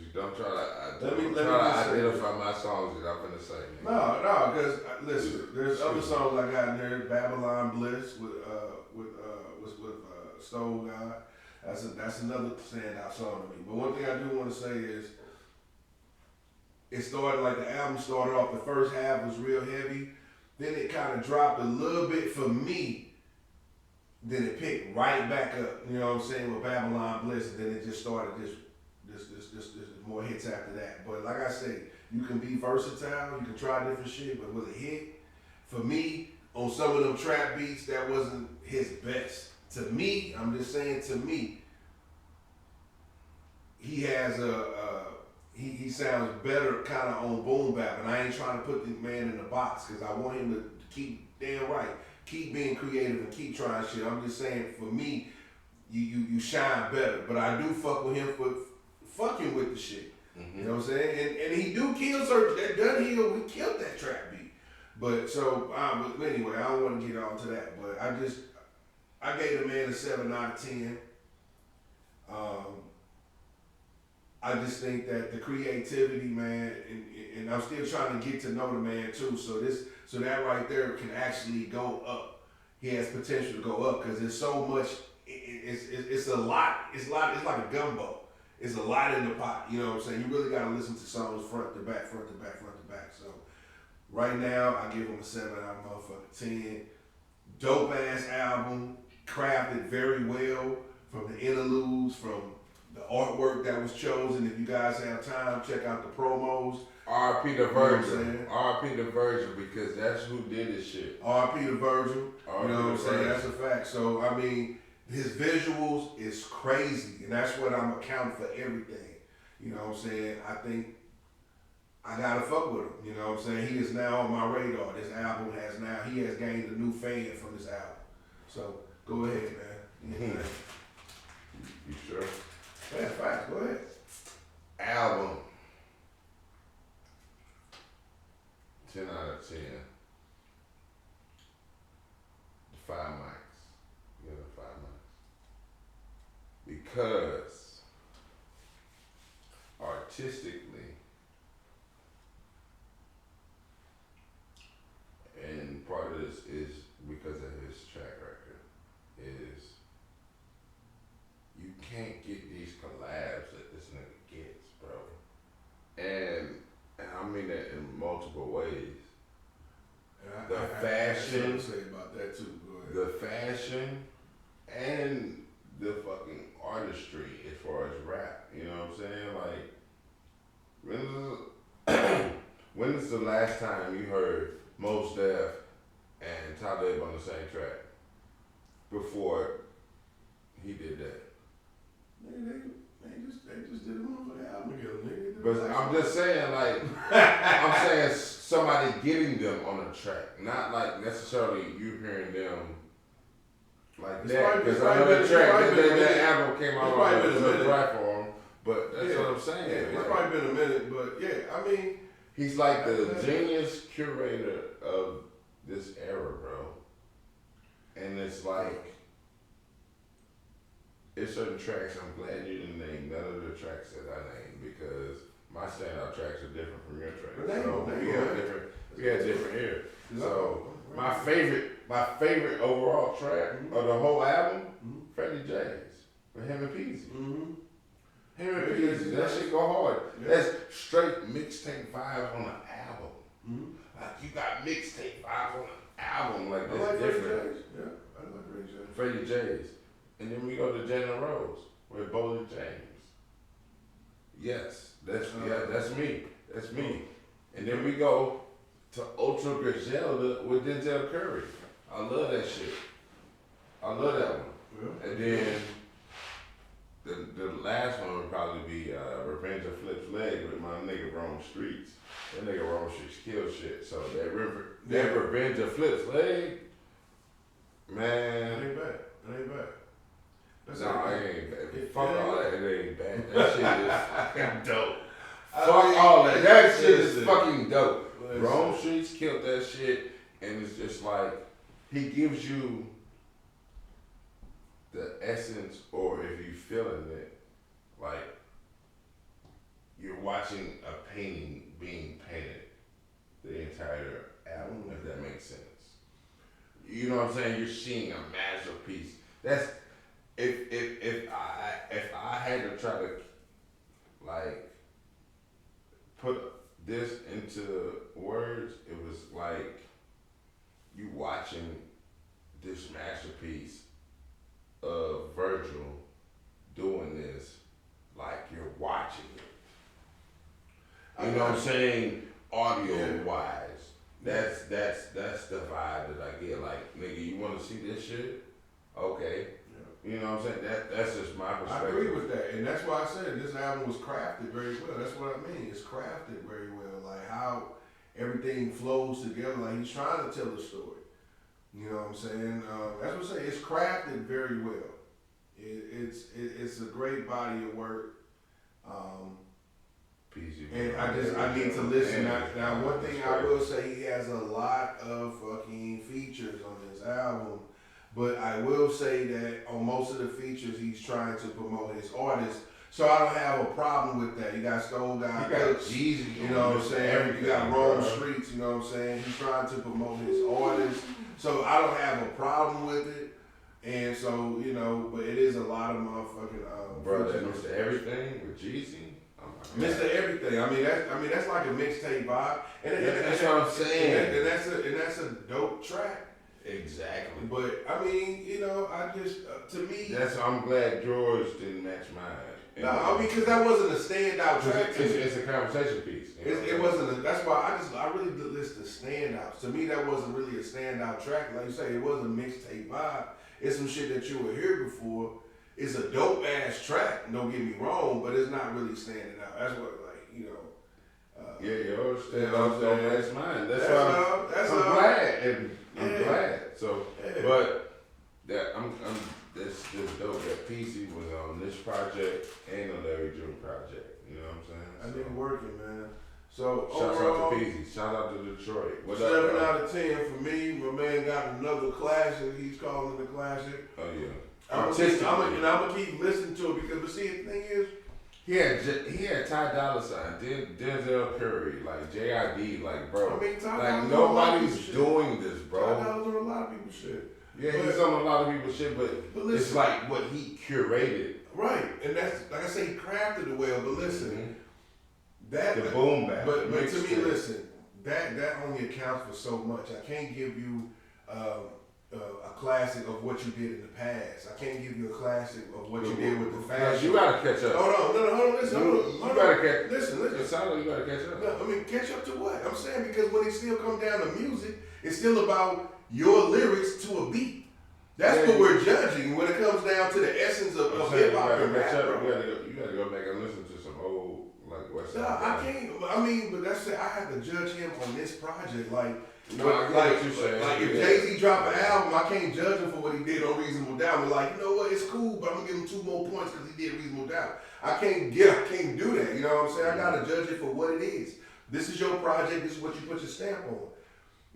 you don't try to identify my songs that I'm gonna say. No, because listen, there's other songs I got in there. Babylon Bliss with Stove God. That's another standout song to me. But one thing I do want to say is, it started like the album started off. The first half was real heavy, then it kind of dropped a little bit for me. Then it picked right back up. You know what I'm saying, with Babylon Bliss, and then it just started this more hits after that. But like I said, you can be versatile. You can try different shit, but with a hit, for me, on some of them trap beats, that wasn't his best. To me, I'm just saying, to me, he has he sounds better kind of on boom bap, and I ain't trying to put the man in a box because I want him to keep keep being creative and keep trying shit. I'm just saying, for me, you shine better, but I do fuck with him for fucking with the shit. You know what I'm saying? And he do kill certain, that Gun Hill, we killed that trap beat. But so, but anyway, I don't want to get on to that, but I gave the man a 7 out of 10. I just think that the creativity, man, and I'm still trying to get to know the man too. So that right there can actually go up. He has potential to go up because there's so much. It's a lot. It's like a gumbo. It's a lot in the pot. You know what I'm saying? You really gotta listen to songs front to back. So right now, I give him a 7 out of motherfucking 10. Dope ass album. Crafted very well from the interludes, from the artwork that was chosen. If you guys have time, check out the promos. R.I.P. the Virgin. R.I.P. the Virgin, because that's who did this shit. R.I.P. the Virgin. You know what I'm saying? That's a fact. So, I mean, his visuals is crazy, and that's what I'm accounting for everything. You know what I'm saying? I think I gotta fuck with him. You know what I'm saying? He is now on my radar. This album he has gained a new fan from this album. So, go ahead, man. You sure? Yeah, facts. Go ahead. Album. 10 out of 10. The 5 mics. Give it 5 mics. Because artistically, and part of this is because of his track record, is you can't get these collabs that this nigga gets, bro. And I mean that in multiple ways. fashion. To say about that too. The fashion and the fucking artistry as far as rap. You know what I'm saying? Like, when is the last time you heard Mos Def and Talib on the same track before he did that? They just did a motherfucking album together, nigga. But I'm just saying, like, I'm saying somebody getting them on a track, not like necessarily you hearing them like that. Because I know that track, that album came out on a platform, but that's what I'm saying. Yeah, it's probably been a minute, but yeah, I mean. He's like the genius curator of this era, bro. And it's like, it's certain tracks, I'm glad you didn't name none of the tracks that I named because my standout tracks are different from your tracks. We had different here. So my favorite overall track of the whole album, Freddie J's with him and Peasy. Him and Peasy, that shit go hard. Yeah. That's straight mixtape vibes on an album. Like you got mixtape vibes on an album, like that's different. Yeah, I like Freddie J's. Freddie J's. And then we go to Jenna Rose with Bowling James. Yes, that's me. That's me. And then we go to Ultra Griselda with Denzel Curry. I love that shit. I love that one. Yeah. And then the last one would probably be Revenge of Flip's Leg with my nigga Rome Streets. That nigga Rome Streets kill shit. So that Revenge of Flip's Leg, man. It ain't bad. It ain't bad. No, it ain't bad. Fuck all that. It ain't bad. That shit is fucking dope. Fuck all that. That shit is fucking dope. Rome Streets killed that shit, and it's just like he gives you the essence, or if you feeling it, like you're watching a painting being painted the entire album, if that makes sense. You know what I'm saying? You're seeing a masterpiece. That's if I had to try to like put this into words, it was like you watching this masterpiece of Virgil doing this, like you're watching it. You know what I'm saying? Audio wise, that's the vibe that I get. Like, nigga, you want to see this shit? Okay. You know what I'm saying? That's just my perspective. I agree with that, and that's why I said this album was crafted very well. That's what I mean. It's crafted very well, like how everything flows together. Like he's trying to tell a story. You know what I'm saying? That's what I'm saying. It's crafted very well. It's a great body of work. And I need to listen. Now one thing I will say, he has a lot of fucking features on this album. But I will say that on most of the features, he's trying to promote his artists. So I don't have a problem with that. You got Stole Guy Cooks, you know what I'm saying? You got Rome Streets, you know what I'm saying? He's trying to promote his artists. So I don't have a problem with it. And so, you know, but it is a lot of motherfucking brother, Mr. Everything with Jeezy. Mr. Everything. I mean that's like a mixtape vibe. And that's what I'm saying. And that's a dope track. Exactly. But I mean, you know, I just to me. I'm glad George didn't match mine. No, I mean, because that wasn't a standout track. It's a conversation piece. It wasn't. That's why I really list the standouts. To me, that wasn't really a standout track. Like you say, it wasn't a mixtape vibe. It's some shit that you would hear before. It's a dope ass track. Don't get me wrong, but it's not really standing out. That's what, like, you know. Yours standouts don't match mine. That's why I'm glad. And I'm glad. So, but that this dope that PC was on this project and the Larry June project. You know what I'm saying? I been working, man. So shout out to PC. Shout out to Detroit. 7 out of 10 for me. My man got another classic. He's calling it a classic. Oh yeah. I'm gonna keep listening to it because, but see, the thing is, he had Ty Dolla Sign, Denzel Curry, like JID, like bro. I mean, like nobody's doing this, bro. Ty Dolla's on a lot of people's shit. Yeah, he's on a lot of people's shit, but listen, it's like what he curated. Right, and that's like I say, he crafted it well. But listen, the boom bap. But to me, listen, that only accounts for so much. I can't give you a classic of what you did in the past. I can't give you a classic of what you did with the fashion. You gotta catch up. Hold on, listen. You gotta catch. Listen. It sounds like you gotta catch up. No, I mean, catch up to what? I'm saying because when it still come down to music, it's still about your lyrics to a beat. That's what we're judging when it comes down to the essence of hip hop and rap. You gotta go back and listen to some old like Westside Gunn. I can't. I mean, but that's it. I have to judge him on this project. Like if Jay-Z drop an album, I can't judge him for what he did on Reasonable Doubt. But like, you know what? It's cool, but I'm gonna give him 2 more points because he did Reasonable Doubt. I can't do that. You know what I'm saying? I gotta judge it for what it is. This is your project. This is what you put your stamp on.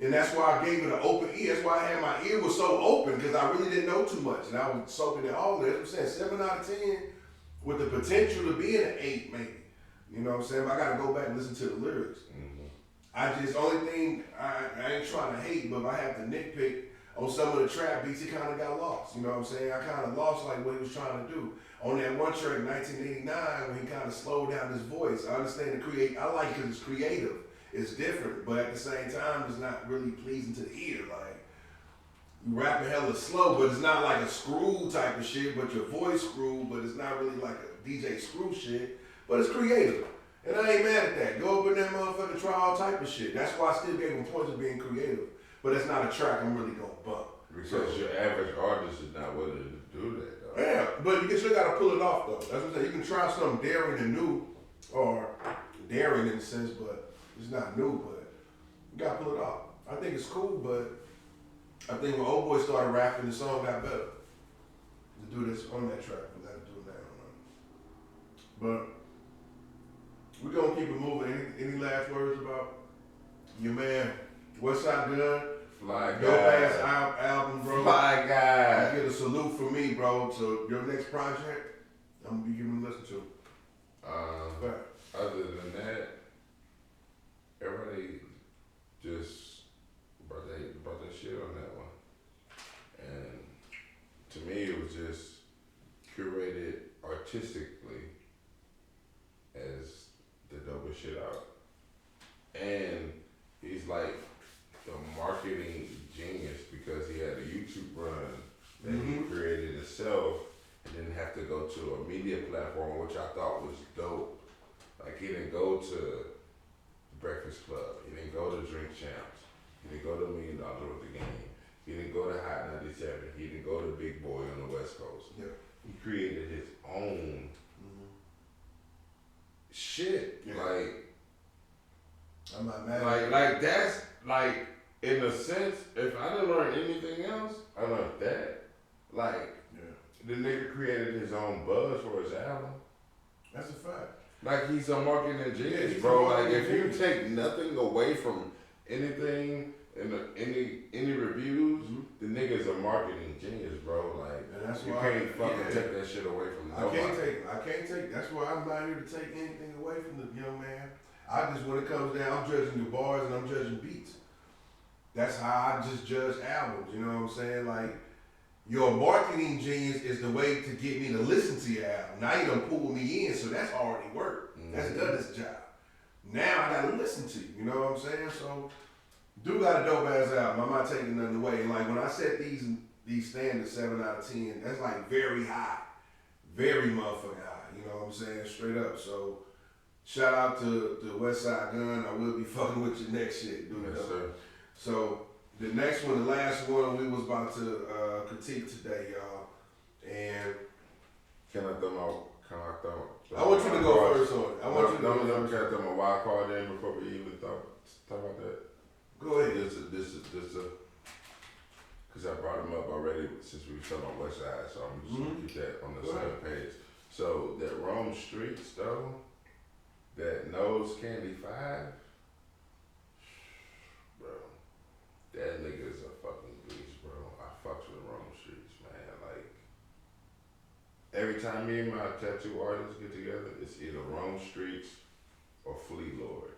And that's why I gave it an open ear. That's why I had my ear was so open because I really didn't know too much. And I was soaking in all of it. I'm saying 7 out of 10 with the potential to be an 8 maybe. You know what I'm saying? But I got to go back and listen to the lyrics. Mm-hmm. Only thing, I ain't trying to hate, but if I have to nitpick on some of the trap beats, he kind of got lost. You know what I'm saying? I kind of lost like what he was trying to do. On that one track, 1989, when he kind of slowed down his voice, I understand I like it because it's creative. It's different, but at the same time, it's not really pleasing to the ear. Like, you rapping hella slow, but it's not like a screw type of shit, but your voice screw, but it's not really like a DJ screw shit, but it's creative. And I ain't mad at that. Go up in that motherfucker, try all type of shit. That's why I still gave him points of being creative, but it's not a track I'm really gonna bump. Because your average artist is not willing to do that, though. Yeah, but you still gotta pull it off, though. That's what I'm saying. You can try something daring and new, or daring in a sense, but it's not new, but you gotta pull it off. I think it's cool, but I think when Old Boy started rapping, the song got better. To do this on that track, we gotta do that. But we're gonna keep it moving. Any last words about your man, Westside Gunn? Fly guy. Dope ass album, bro. Fly guy. You get a salute from me, bro. So your next project, I'm gonna be giving a listen to. Other than that, everybody just brought that shit on that one. And to me, it was just curated artistically as the dopest shit out. And he's like the marketing genius because he had a YouTube run that he created himself and didn't have to go to a media platform, which I thought was dope. Like, he didn't go to Breakfast Club. He didn't go to Drink Champs. He didn't go to $1 Million Worth of Game. He didn't go to Hot 97. He didn't go to Big Boy on the West Coast. Yeah. He created his own shit. Yeah. Like, I'm not mad. Like that's like, in a sense, if I didn't learn anything else, I learned that. Like, the nigga created his own buzz for his album. That's a fact. Like, he's a marketing genius, bro. Like, if you take nothing away from anything in any reviews, the nigga's a marketing genius, bro. Like, and that's you why can't fucking take that shit away from nobody. I can't take. That's why I'm not here to take anything away from the young man. When it comes down, I'm judging the bars and I'm judging beats. That's how I just judge albums. You know what I'm saying? Like, your marketing genius is the way to get me to listen to your album. Now you done pulled me in, so that's already worked. That's done its job. Now I gotta listen to you. You know what I'm saying? So, do got a dope ass album. I'm not taking nothing away. And like, when I set these standards 7 out of 10, that's like very high, very motherfucking high. You know what I'm saying? Straight up. So, shout out to Westside Gunn. I will be fucking with your next shit, dude. Yes, sir. So, the next one, the last one, we was about to critique today, y'all. And Can I throw I want you to go first on it. I want you to go first. Can I throw my wild card in before we even talk about that? Go ahead. This is because I brought him up already since we were talking about Westside, so I'm just gonna keep that on the same page. So that Rome Streets though, that Nose Candy 5, bro, that nigga is a fucking beast, bro. I fucks with Rome Streets, man. Like, every time me and my tattoo artists get together, it's either Rome Streets or Fleet Lord.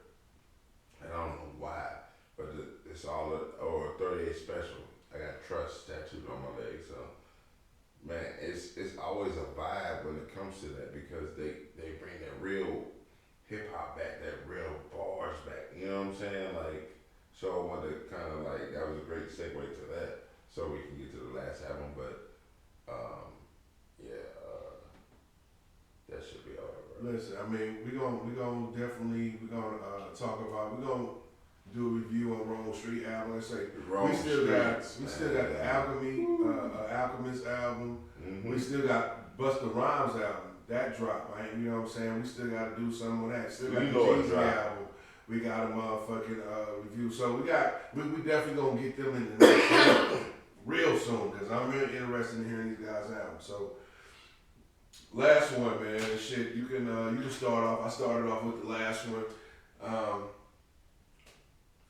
And I don't know why, but it's all or 38 Special. I got Trust tattooed on my leg, so man, it's always a vibe when it comes to that because they bring that real hip hop back, that real bars back. You know what I'm saying? Like, so I wanted to kind of like, that was a great segue to that, so we can get to the last album. But yeah, that should be all right. Bro. Listen, I mean, we gonna definitely talk about, we gonna do a review on Rome Street album. Let's say we still got the Alchemist album. Mm-hmm. We still got Busta Rhymes album that dropped. Right? You know what I'm saying? We still got to do something on that. Still got the Jeezy album. We got a motherfucking review. So we definitely gonna get them in the next real soon because I'm really interested in hearing these guys' albums. So last one, man. Shit, you can start off. I started off with the last one.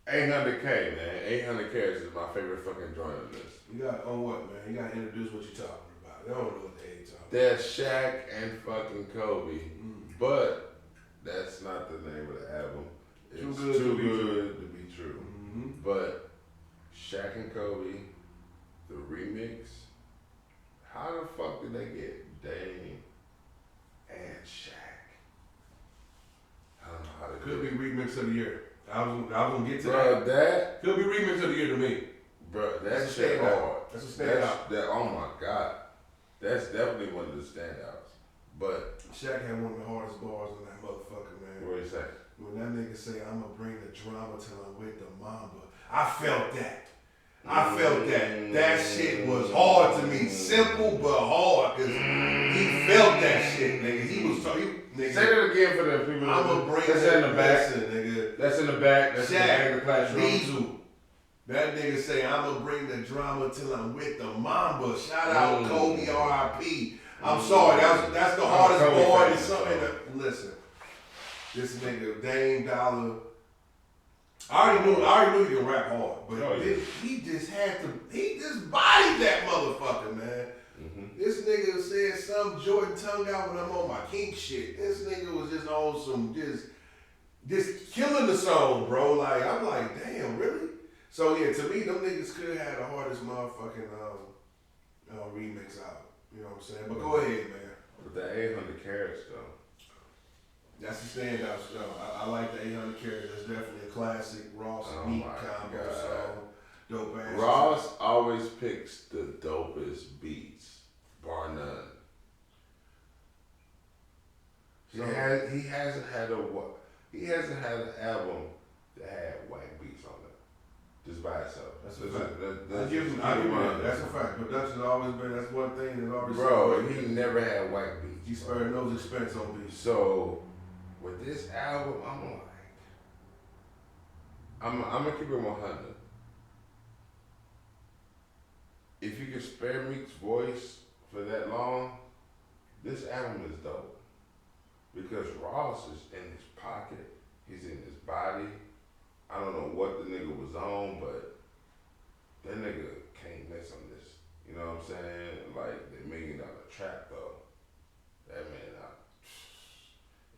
800K, man. 800K is my favorite fucking joint on this. You got on what, man? You got to introduce what you're talking about. They don't know what they ain't talking about. That's Shaq and fucking Kobe, but that's not the name of the album. It's too good to be true. Mm-hmm. But Shaq and Kobe, the remix. How the fuck did they get Dame and Shaq? I don't know how they Could do be remix of the year. I was gonna get to that. Could be remix of the year to me. Bro, that shit hard. That's a standout. Oh my god, that's definitely one of the standouts. But Shaq had one of the hardest bars on that motherfucker, man. what do you say? When that nigga say, "I'ma bring the drama till I'm with the mamba," I felt that. I felt that. That shit was hard to me. Simple but hard. Cause he felt that shit, nigga. He was talking. Nigga, say that again for the people. I'ma bring that's in the back, nigga. That's in the back. That's Shaq, in the classroom. Diesel. That nigga say, "I'ma bring the drama till I'm with the mamba." Shout out Kobe, R.I.P. I'm sorry, that's the hardest bar in something. Listen, this nigga Dame Dollar. I already knew he could rap hard, but he just bodied that motherfucker, man. Mm-hmm. This nigga said some Jordan tongue out when I'm on my kink shit. This nigga was just on some just killing the song, bro. Like I'm like, damn, really? So yeah, to me, them niggas could have the hardest motherfucking remix out. You know what I'm saying? But go ahead, man. With the 800 carats though. That's the standout song. I like the 800 carats. That's definitely a classic Ross Meek combo song. Dope ass. Ross always picks the dopest beats, bar none. He hasn't had an album that had whack beats on it, just by itself. That's a fact. I give him that. That's a fact. Production's always been. That's one thing that's always. Bro, he never had whack beats. He spared no expense on beats. So with this album, I'm gonna keep it 100. If you can spare Meek's voice for that long, this album is dope. Because Ross is in his pocket, he's in his body. I don't know what the nigga was on, but that nigga can't miss on this. You know what I'm saying? Like the $1 Million Trap though. That man,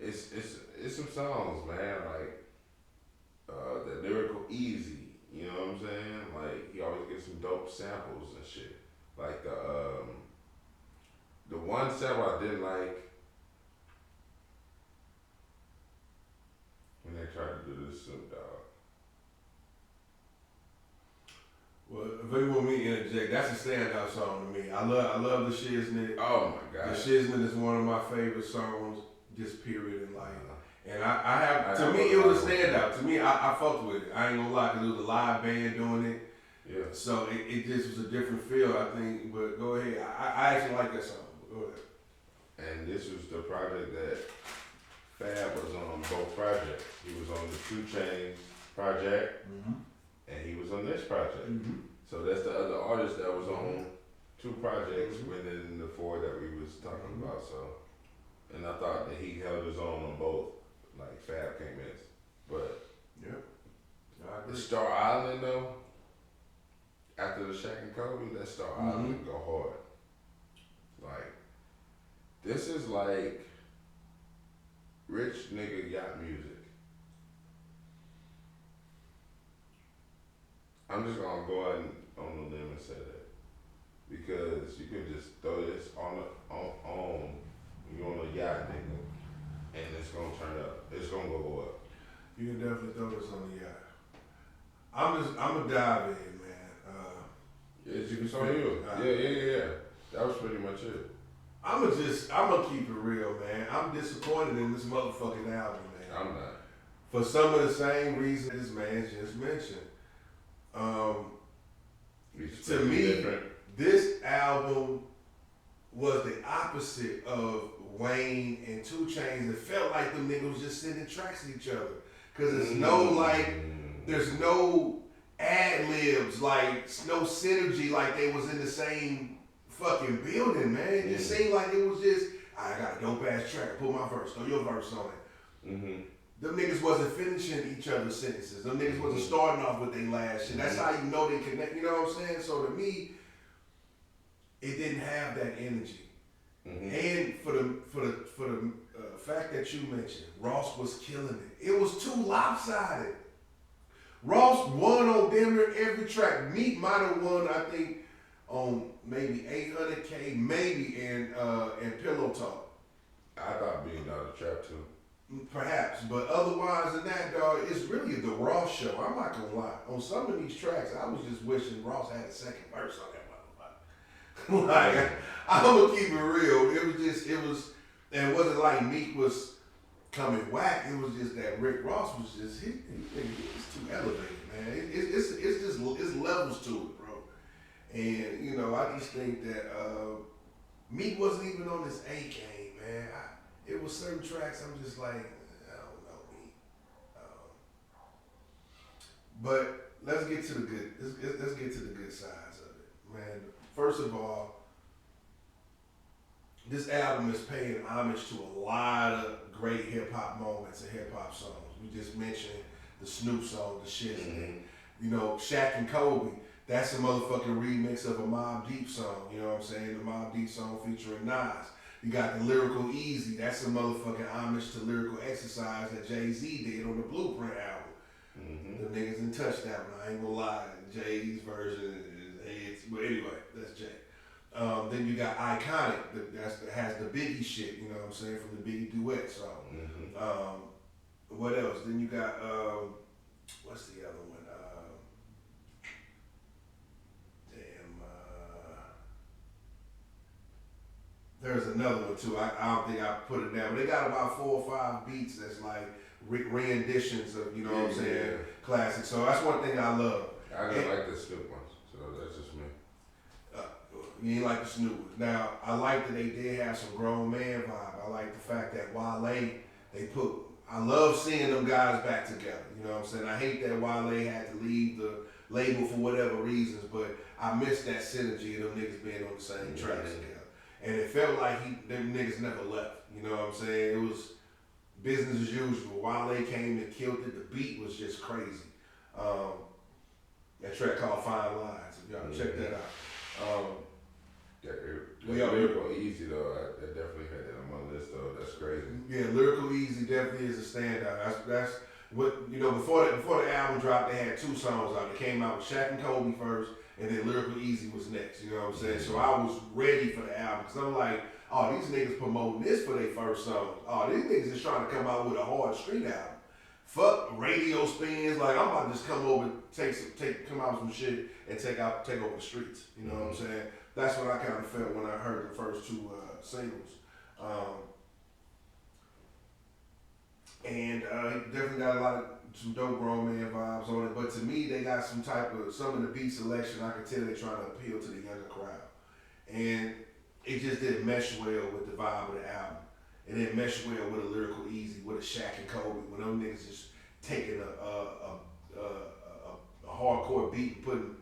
it's some songs, man. Like the lyrical easy. You know what I'm saying? Like he always gets some dope samples and shit. Like the one sample I didn't like when they tried to do this Snoop Dogg. Well, if you want me to interject, that's a standout song to me. I love the Shiznit. Oh my god. The Shiznit is one of my favorite songs, just period in life. And I have, to me, it was a standout. To me, I fucked with it. I ain't gonna lie, because it was a live band doing it. Yeah. So it just was a different feel, I think. But go ahead. I actually like that song. Go ahead. And this was the project that Fab was on both projects. He was on the 2 Chainz project, and he was on this project. Mm-hmm. So that's the other artist that was on 2 projects within the 4 that we was talking about. So, and I thought that he held his own on both. Like Fab came in, but the Star Island though, after the Shaq and Kobe, that Star Island go hard. Like this is like rich nigga yacht music. I'm just gonna go out on the limb and say that because you can just throw this on you on a yacht, nigga. and it's gonna turn up. It's gonna go up. You can definitely throw this on the yacht. I'm a dive in, man. It's on you. Yeah. That was pretty much it. I'm gonna keep it real, man. I'm disappointed in this motherfucking album, man. I'm not. For some of the same reasons this man just mentioned. To me, different. this album was the opposite of Wayne and 2 Chainz. It felt like them niggas was just sending tracks to each other. Cause there's there's no ad libs, like no synergy, like they was in the same fucking building, man. It just seemed like it was just, I got a dope ass track, put my verse, throw your verse on it. Them niggas wasn't finishing each other's sentences. Them niggas wasn't starting off with their last shit. That's how you know they connect. You know what I'm saying? So to me, it didn't have that energy. And for the fact that you mentioned, Ross was killing it. It was too lopsided. Ross won on damn near every track. Meek might have won, I think, on maybe 800K, maybe in Pillow Talk. I thought being out of trap too. Perhaps, but otherwise than that, dog, it's really the Ross show. I'm not gonna lie. On some of these tracks, I was just wishing Ross had a second verse on that motherfucker. Like, I'm gonna keep it real. And it wasn't like Meek was coming whack. It was just that Rick Ross was just, he was too elevated, man. It's levels to it, bro. And, you know, I just think that Meek wasn't even on his A game, man. It was certain tracks I'm just like, I don't know, Meek. But let's get to the good. Let's get to the good sides of it, man. First of all, this album is paying homage to a lot of great hip hop moments and hip hop songs. We just mentioned the Snoop song, the shit. You know, Shaq and Kobe. That's a motherfucking remix of a Mobb Deep song. You know what I'm saying? The Mobb Deep song featuring Nas. You got the Lyrical Easy. That's a motherfucking homage to Lyrical Exercise that Jay-Z did on the Blueprint album. The niggas didn't touch that one. I ain't gonna lie. Jay's version is, but anyway, that's Jay. Then you got Iconic, that has the Biggie shit, you know what I'm saying, from the Biggie duet song. What else? Then you got, what's the other one? There's another one too. I don't think I put it down, but they got about 4 or 5 beats that's like renditions of, you know what I'm saying, classics. So that's one thing I love. I didn't like the Snoop ones, so that's just me. You ain't like the Snoop ones. Now, I like that they did have some grown man vibe. I like the fact that Wale, I love seeing them guys back together. You know what I'm saying? I hate that Wale had to leave the label for whatever reasons, but I miss that synergy of them niggas being on the same tracks together. And it felt like them niggas never left. You know what I'm saying? It was business as usual. Wale came and killed it. The beat was just crazy. That track called Fine Lines. If y'all check that out. Lyrical Easy though, I definitely had that on my list though. That's crazy. Yeah, Lyrical Easy definitely is a standout. That's what, you know, before the album dropped, they had 2 songs out. They came out with Shaq and Kobe first, and then Lyrical Easy was next. You know what I'm saying? So I was ready for the album because I'm like, oh, these niggas promoting this for their first song. Oh, these niggas is trying to come out with a hard street album. Fuck radio spins. Like, I'm about to just come over, come out with some shit and take over the streets. You know what I'm saying? That's what I kind of felt when I heard the first 2 singles. And he definitely got some dope grown man vibes on it. But to me, they got some of the beat selection, I could tell they're trying to appeal to the younger crowd. And it just didn't mesh well with the vibe of the album. It didn't mesh well with a Lyrical Easy, with a Shaq and Kobe, when them niggas just taking a hardcore beat and putting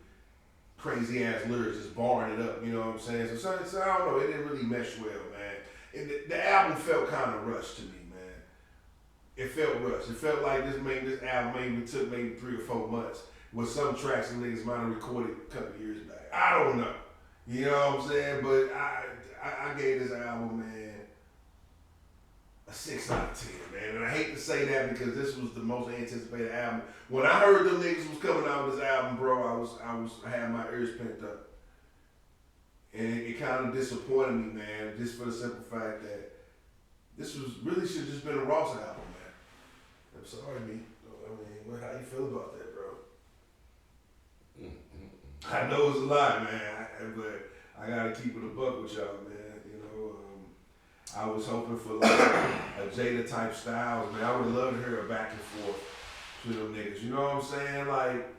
crazy ass lyrics, just barring it up, you know what I'm saying? So I don't know, it didn't really mesh well, man. And the album felt kind of rushed to me, man. It felt rushed. It felt like this album took 3 or 4 months, with some tracks and niggas might have recorded a couple of years back. I don't know. You know what I'm saying? But I gave this album, man, a 6 out of 10, man. And I hate to say that because this was the most anticipated album. When I heard them niggas was coming out with this album, bro, I had my ears pent up. And it kind of disappointed me, man, just for the simple fact that this was really should just been a Ross album, man. I'm sorry, me. I mean, how you feel about that, bro? I know it's a lot, man, but I gotta keep it a buck with y'all, man. You know, I was hoping for like a Jada type Styles, man. I would love to hear a back and forth to them niggas. You know what I'm saying? Like,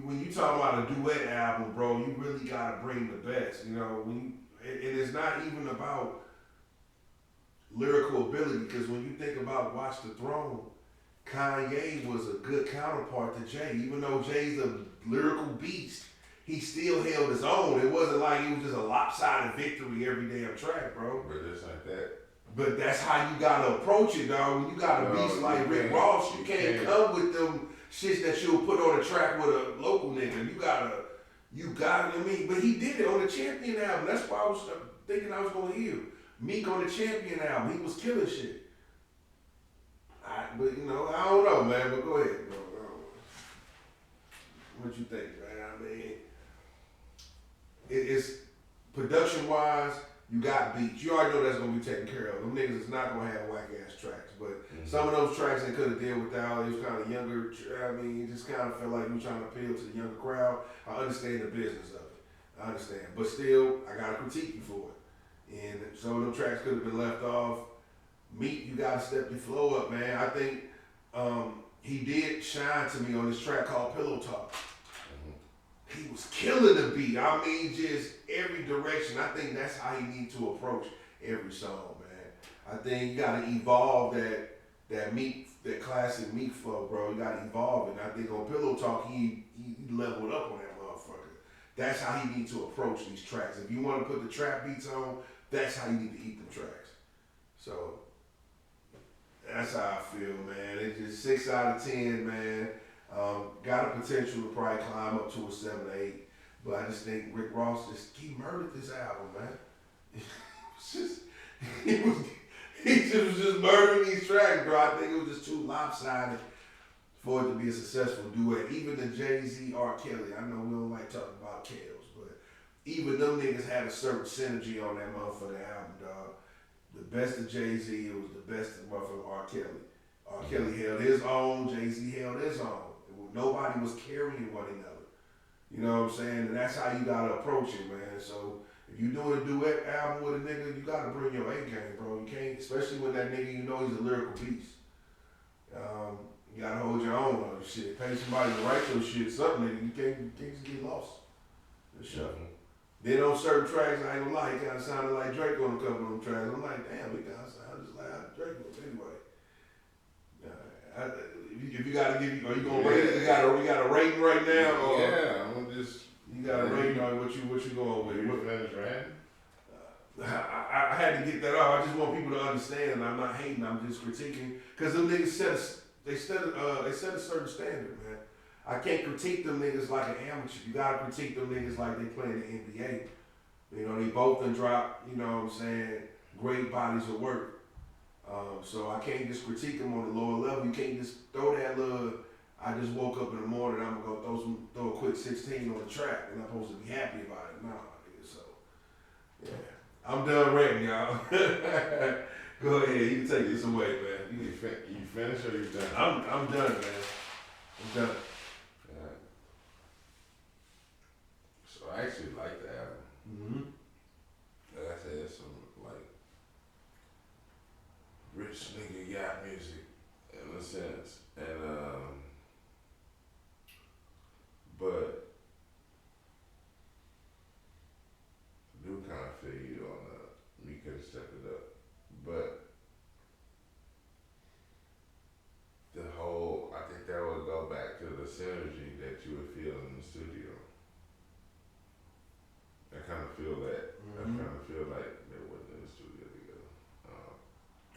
when you talk about a duet album, bro, you really gotta bring the best. You know, and it's not even about lyrical ability, because when you think about Watch the Throne, Kanye was a good counterpart to Jay. Even though Jay's a lyrical beast, he still held his own. It wasn't like it was just a lopsided victory every damn track, bro. But it's like that. But that's how you gotta approach it, dog. When you got a beast like Rick Ross, you can't come with them shits that you'll put on a track with a local nigga. You gotta, I mean, but he did it on the Champion album. That's why I was thinking I was gonna hear Meek on the Champion album. He was killing shit. But you know, I don't know, man. But go ahead, bro. What you think, man? I mean, it's production wise. You got beats. You already know that's gonna be taken care of. Them niggas is not gonna have whack ass tracks. But some of those tracks they could have dealt without. It was kind of younger. I mean, it just kind of felt like we trying to appeal to the younger crowd. I understand the business of it. I understand, but still, I gotta critique you for it. And some of them tracks could have been left off. Meek, you gotta step your flow up, man. I think he did shine to me on this track called Pillow Talk. He was killing the beat. I mean, just every direction. I think that's how you need to approach every song, man. I think you gotta evolve that Meek, that classic Meek flow, bro. You gotta evolve it. And I think on Pillow Talk, he leveled up on that motherfucker. That's how he need to approach these tracks. If you want to put the trap beats on, that's how you need to eat them tracks. So that's how I feel, man. It's just 6 out of 10, man. Got a potential to probably climb up to a 7 or 8, but I just think Rick Ross he murdered this album, man. He just was just murdering these tracks, bro. I think it was just too lopsided for it to be a successful duet. Even the Jay-Z, R. Kelly, I know we don't like talking about Kells, but even them niggas had a certain synergy on that motherfucking album, dog. The best of Jay-Z, it was the best of motherfucking R. Kelly. R. Kelly held his own, Jay-Z held his own. Nobody was carrying one another. You know what I'm saying? And that's how you gotta approach it, man. So if you doing a duet album with a nigga, you gotta bring your A game, bro. You can't, especially when that nigga you know he's a lyrical beast. You gotta hold your own on your shit. Pay somebody to write your shit, something nigga. You can't just get lost. For sure. Then on certain tracks, I ain't gonna lie, he kinda sounded like Drake on a couple of them tracks. I'm like, damn, he kinda sounded just like how Drake was anyway. If you gotta give, are you gonna rate it? We got a rating right now. Or I'm gonna just. You got a rating on what you going with? What finish ranting? I had to get that off. I just want people to understand, and I'm not hating. I'm just critiquing because them niggas set a certain standard, man. I can't critique them niggas like an amateur. You gotta critique them niggas like they playing the NBA. You know, they both done drop. You know what I'm saying? Great bodies of work. So I can't just critique them on the lower level. You can't just throw that little, I just woke up in the morning, I'm gonna go throw a quick 16 on the track and I'm supposed to be happy about it. Nah, nigga, so, yeah. I'm done ranting, y'all. Go ahead, you can take this away, man. You finished or you done? I'm done, man. I'm done. Yeah. So I actually like the album. Mm-hmm. Like I said, some like rich nigga yacht music in a sense, and but I do kind of feel you on me couldn't step it up, but the whole I think that would go back to the synergy that you would feel in the studio. I kind of feel that. I kind of feel like they wasn't in the studio together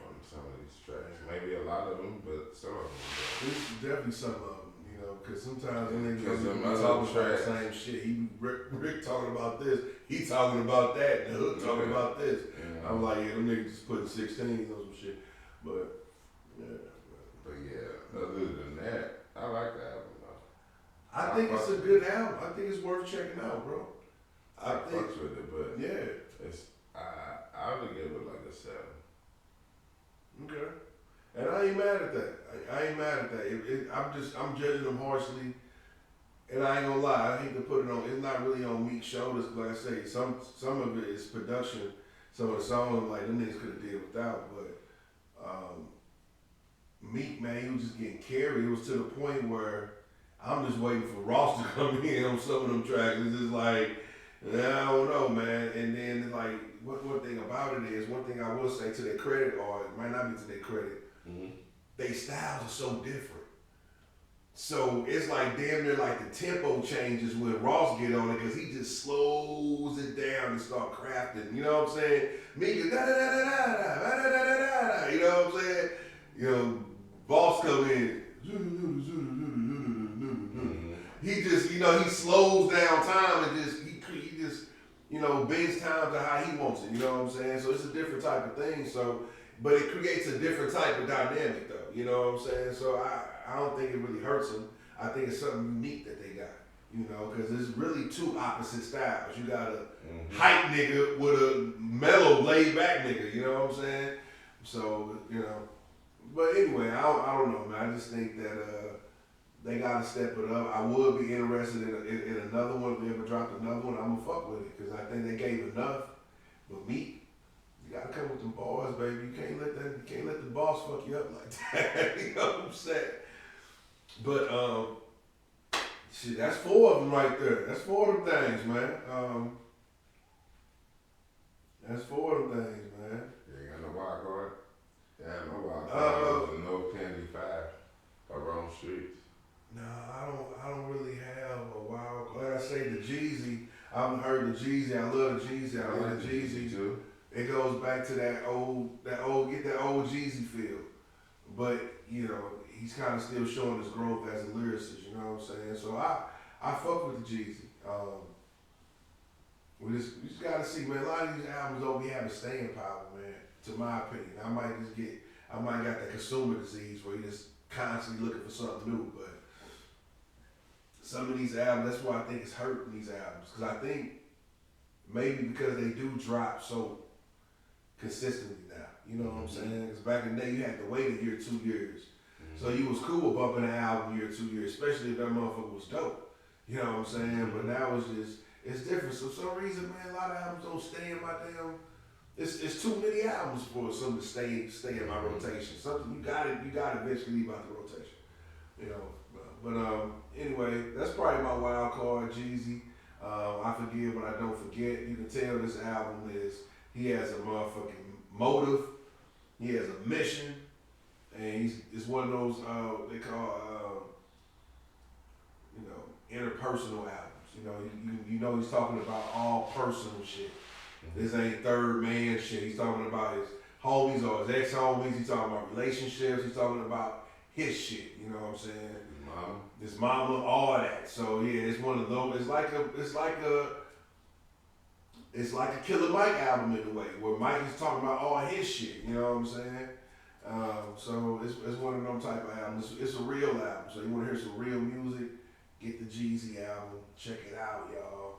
on some of these tracks. Maybe a lot of them, but some of them. There's definitely some of them, you know, because sometimes when they them talking about the same shit. Rick talking about this, he talking about that, the Hook talking about this. Yeah. I'm like, yeah, them niggas just putting 16s on some shit. But, yeah. But yeah, other than that, I like the album though. I think it's a good album. I think it's worth checking out, bro. I think fucks with it, but yeah, it's I would give it like a 7. Okay. And I ain't mad at that. I ain't mad at that. I'm judging them harshly. And I ain't gonna lie, I hate to put it on. It's not really on Meek's shoulders. Like I say, some of it is production. Some of the songs, like them niggas could have did without. But Meek, man, he was just getting carried. It was to the point where I'm just waiting for Ross to come in on some of them tracks. It's just like, I don't know, man. And then like, one thing about it is, one thing I will say to their credit, or it might not be to their credit, they styles are so different. So it's like damn near like the tempo changes when Ross get on it because he just slows it down and start crafting. You know what I'm saying? Meek is da da da da da da da da da da. You know what I'm saying? You know, Boss come in. He just, you know, he slows down time and just he just, you know, bends time to how he wants it. You know what I'm saying? So it's a different type of thing. So, but it creates a different type of dynamic though. You know what I'm saying? So I don't think it really hurts them. I think it's something unique that they got. You know, because it's really two opposite styles. You got a hype nigga with a mellow, laid back nigga. You know what I'm saying? So, you know. But anyway, I don't know, man. I just think that they gotta step it up. I would be interested in another one. If they ever dropped another one, I'm gonna fuck with it because I think they gave enough. But Meek, you gotta come with them bars, baby. You can't let the boss fuck you up like that. You know what I'm saying? But shit, that's 4 of them right there. That's 4 of them things, man. That's 4 of them things, man. You ain't got no wild card. Yeah, no wild card. No Candy 5 around streets. No, I don't really have a wild card. Like I say, the Jeezy. I've heard the Jeezy. I love the Jeezy. I like the Jeezy too. It goes back to that old get that old Jeezy feel. But you know, he's kind of still showing his growth as a lyricist. You know what I'm saying? So I fuck with the Jeezy. We just gotta see, man. A lot of these albums don't be having staying power, man. To my opinion, I might got that consumer disease where you just constantly looking for something new. But some of these albums, that's why I think it's hurting these albums. Because I think maybe because they do drop so consistently now. You know what I'm saying? Because back in the day, you had to wait a year, 2 years. So you was cool bumping an album a year, 2 years, especially if that motherfucker was dope. You know what I'm saying? But now it's different. So for some reason, man, a lot of albums don't stay in my damn. It's too many albums for something to stay in my rotation. Something you got to eventually leave out the rotation. You know. But anyway, that's probably my wild card, Jeezy. I forgive, but I don't forget. You can tell this album he has a motherfucking motive. He has a mission, and it's one of those they call interpersonal albums. You know, you know he's talking about all personal shit. This ain't third man shit. He's talking about his homies or his ex-homies. He's talking about relationships. He's talking about his shit. You know what I'm saying? His mama, all that. So yeah, it's one of those. It's like a Killer Mike album in a way, where Mike is talking about all his shit. You know what I'm saying? So it's one of them type of albums. It's a real album. So you want to hear some real music? Get the Jeezy album. Check it out, y'all.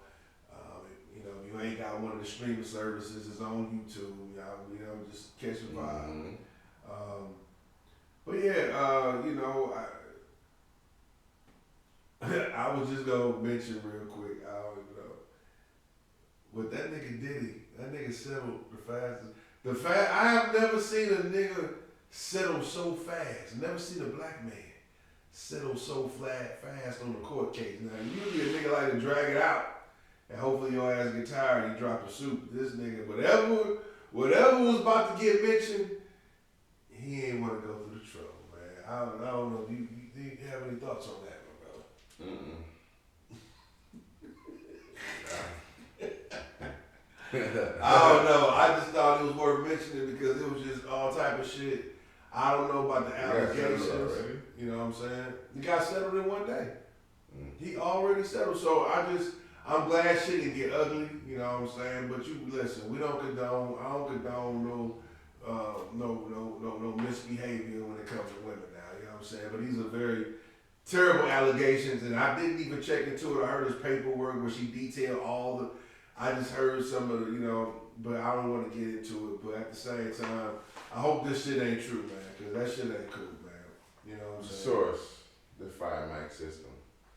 You know, you ain't got one of the streaming services. It's on YouTube. You know, just catch the vibe. But yeah, you know, I was just gonna mention real quick. I don't even know, but that nigga Diddy, that nigga settled the fastest. I have never seen a nigga settle so fast. Never seen a black man settle so fast on the court case. Now usually a nigga like to drag it out. And hopefully your ass get tired and you drop the suit. This nigga, whatever was about to get mentioned, he ain't want to go through the trouble, man. I don't know. Do you have any thoughts on that, my brother? I don't know. I just thought it was worth mentioning because it was just all type of shit. I don't know about the allegations. You know what I'm saying? He got settled in one day. He already settled. So I'm glad shit didn't get ugly, you know what I'm saying? But you listen, I don't condone no misbehavior when it comes to women now, you know what I'm saying? But these are very terrible allegations, and I didn't even check into it. I heard his paperwork where she detailed all I just heard some of the, but I don't want to get into it. But at the same time, I hope this shit ain't true, man, because that shit ain't cool, man. You know what I'm saying? Source, the fire mic system.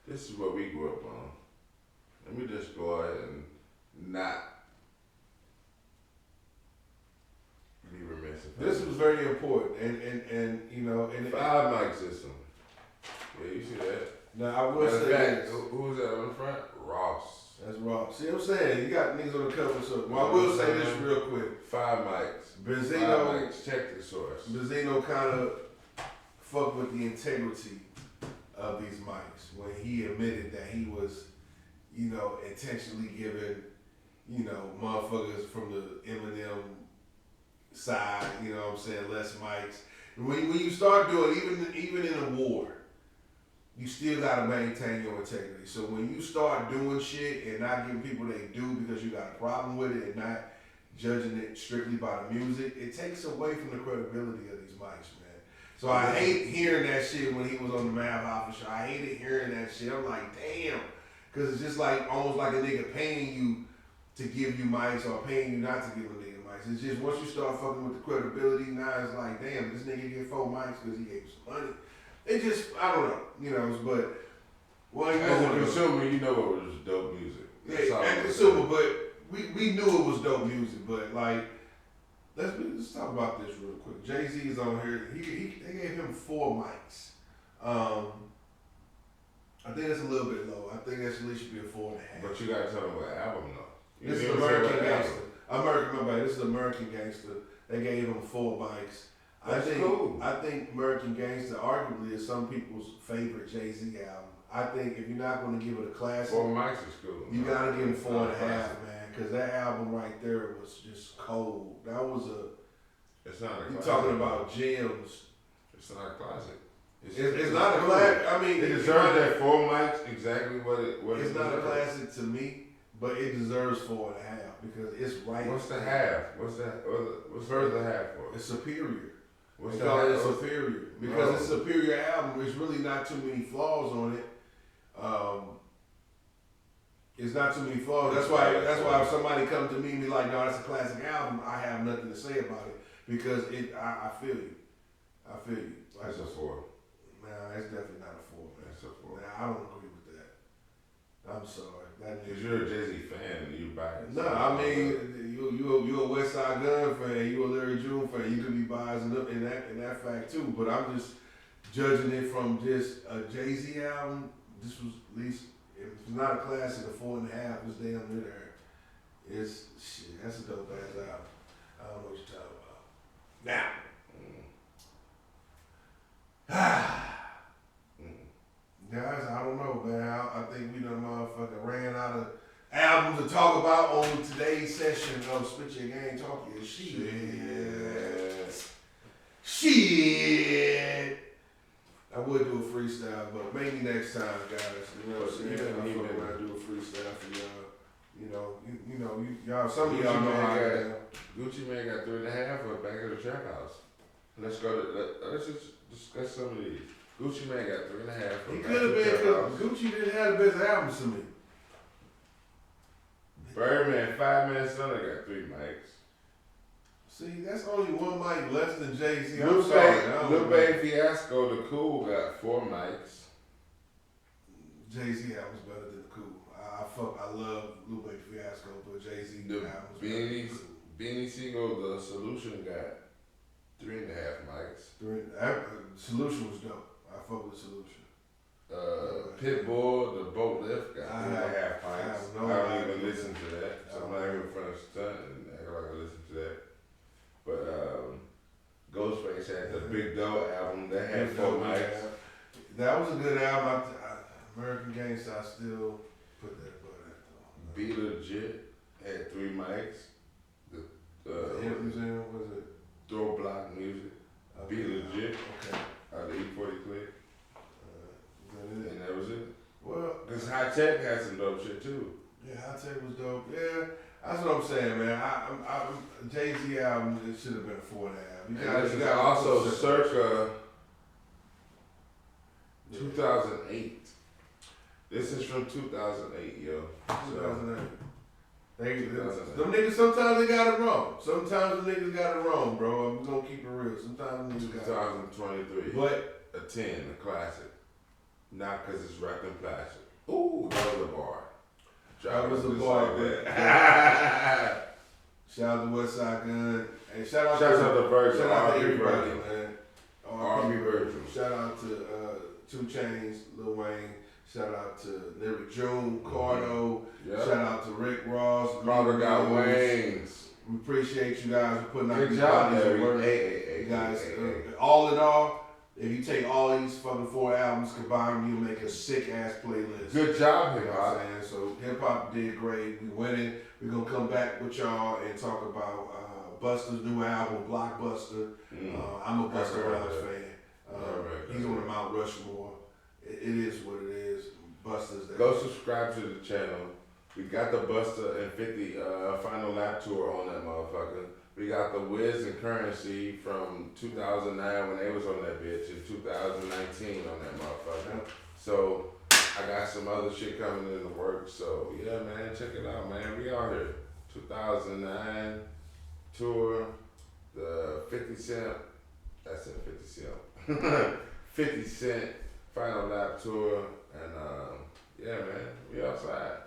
This is what we grew up on. Let me just go ahead and not be remiss. This was very important, and fire mic system. Yeah, you see that? Now I will say this. Who was that on the front? Ross. That's wrong. See what I'm saying? You got niggas on the cover, so I will say this real quick. Five mics. Benzino, Five mics. Check the source. Benzino kind of fucked with the integrity of these mics when he admitted that he was, intentionally giving, motherfuckers from the Eminem side, less mics. When you start doing, even in a war, you still gotta maintain your integrity. So when you start doing shit and not giving people they do because you got a problem with it and not judging it strictly by the music, it takes away from the credibility of these mics, man. So I hate hearing that shit when he was on the Mav Alpha show. I hated hearing that shit. I'm like, damn. Because it's just like, almost like a nigga paying you to give you mics or paying you not to give a nigga mics. It's just once you start fucking with the credibility, now it's like, damn, this nigga get 4 mics because he gave you some money. It just, I don't know, but as a consumer, you know it was dope music. Yeah, as a consumer, but we knew it was dope music. But like, let's talk about this real quick. Jay-Z is on here. They gave him 4 mics. I think that's a little bit low. I think that should be a 4.5. But you gotta tell them what album though. This is American Gangster. This is American Gangster. They gave him 4 mics. I think American Gangster arguably is some people's favorite Jay-Z album. I think if you're not going to give it a classic, 4 mics is cool. You got to give him 4.5, man, because that album right there was just cold. That was It's not a classic. You're talking about gems. It's not a classic. It's not a classic. I mean, it deserves that 4 mics exactly what it. It's not a classic to me, but it deserves 4.5 because it's right. What's the half? What's that? What's the half for? It's superior. What's they call it superior because it's a superior album. There's really not too many flaws on it. It's not too many flaws. That's why if somebody comes to me and be like, "No, that's a classic album," I have nothing to say about it because I feel you. I feel you. Like, that's a 4. Nah, it's definitely not a 4, man. That's a 4. Nah, I don't agree with that. I'm sorry. Because you're a Jay-Z fan and you biased. No, I mean you a Westside Gunn fan, you a Larry June fan. You could be biased in that fact too. But I'm just judging it from just a Jay-Z album. This was at least if it's not a classic, a 4.5. It's damn near there. It's shit. That's a dope ass album. I don't know what you're talking about. Now. Guys, I don't know, man. I think we done motherfucking ran out of albums to talk about on today's session of Spit Your Game Talk Your Shit. I would do a freestyle, but maybe next time, guys. You know what I'm saying? I feel like I do a freestyle for y'all. Y'all. Some of y'all know how I am. Gucci Mane got 3.5 or Back of the Trap House. Let's just discuss some of these. Gucci Mane got 3.5. He could have been because Gucci didn't have the best albums to me. Birdman, 5 Man Stunner got 3 mics. See, that's only 1 mic less than Jay-Z. Lil Wayne Fiasco, The Cool got 4 mics. Jay-Z album's better than The Cool. I love Lil Wayne Fiasco, but Jay-Z album's better than The Cool. Beanie Siegel, The Solution got 3.5 mics. Solution was dope. I fuck with Solution. Pitbull, The Boat Lift got 3.5 mics. I don't even listen to that. So I'm not even in front of stunt and act like I listen to that. But Ghostface had the Big Doe album that had 4 mics. That was a good album. American Gangster, I still put that butt at though. Be Legit had 3 mics. The Hip Museum, was it? Throw Block Music. Be Legit. Okay. Out of the E40 clip. And that was it. Well, because High Tech had some dope shit too. Yeah, High Tech was dope. Yeah, that's what I'm saying, man. Jay-Z album, it should have been a 4.5. You got also circa 2008. This is from 2008, yo. 2008. Them niggas, sometimes they got it wrong. Sometimes the niggas got it wrong, bro. I'm gonna keep it real. Sometimes the niggas got it wrong. 2023. But a 10, a classic. Not because it's wrapped in plastic. Ooh, that was a bar. That was a bar. Shout out to Westside Gunn. And shout out to Virgil. Shout out to everybody, Virgil. man. R.B. Virgil. Shout out to 2 Chainz, Lil Wayne. Shout out to Lyric June, Cardo. Yep. Shout out to Rick Ross. Cardo got Waynes. We appreciate you guys for putting out Good these job, bodies of work. Hey, You guys, all in all, if you take all these fucking 4 albums, combine them, you make a sick ass playlist. Good job, You know what I'm saying? So hip hop did great. We winning. We're gonna come back with y'all and talk about Busta's new album, Blockbuster. I'm a Busta Rhymes fan. He's on the Mount Rushmore. It is what it is. Busta's there. Go subscribe to the channel. We got the Busta and 50 Final Lap Tour on that motherfucker. We got the Wiz and Currency from 2009 when they was on that bitch in 2019 on that motherfucker. So I got some other shit coming in the works. So yeah, man, check it out, man. We out here. 2009 tour, the 50 Cent. That's it, 50 Cent. 50 Cent Final Lap Tour, and yeah, man, we outside.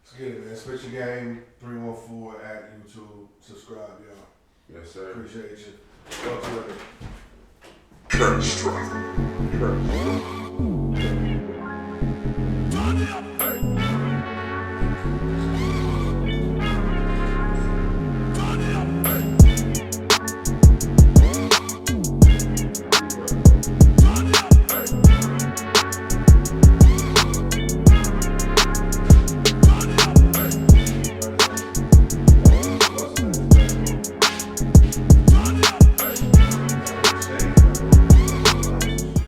Let's get it, man. Switch your game, 314 at YouTube. Subscribe, y'all. Yes, sir. Appreciate you. Talk to you later. Turn it up.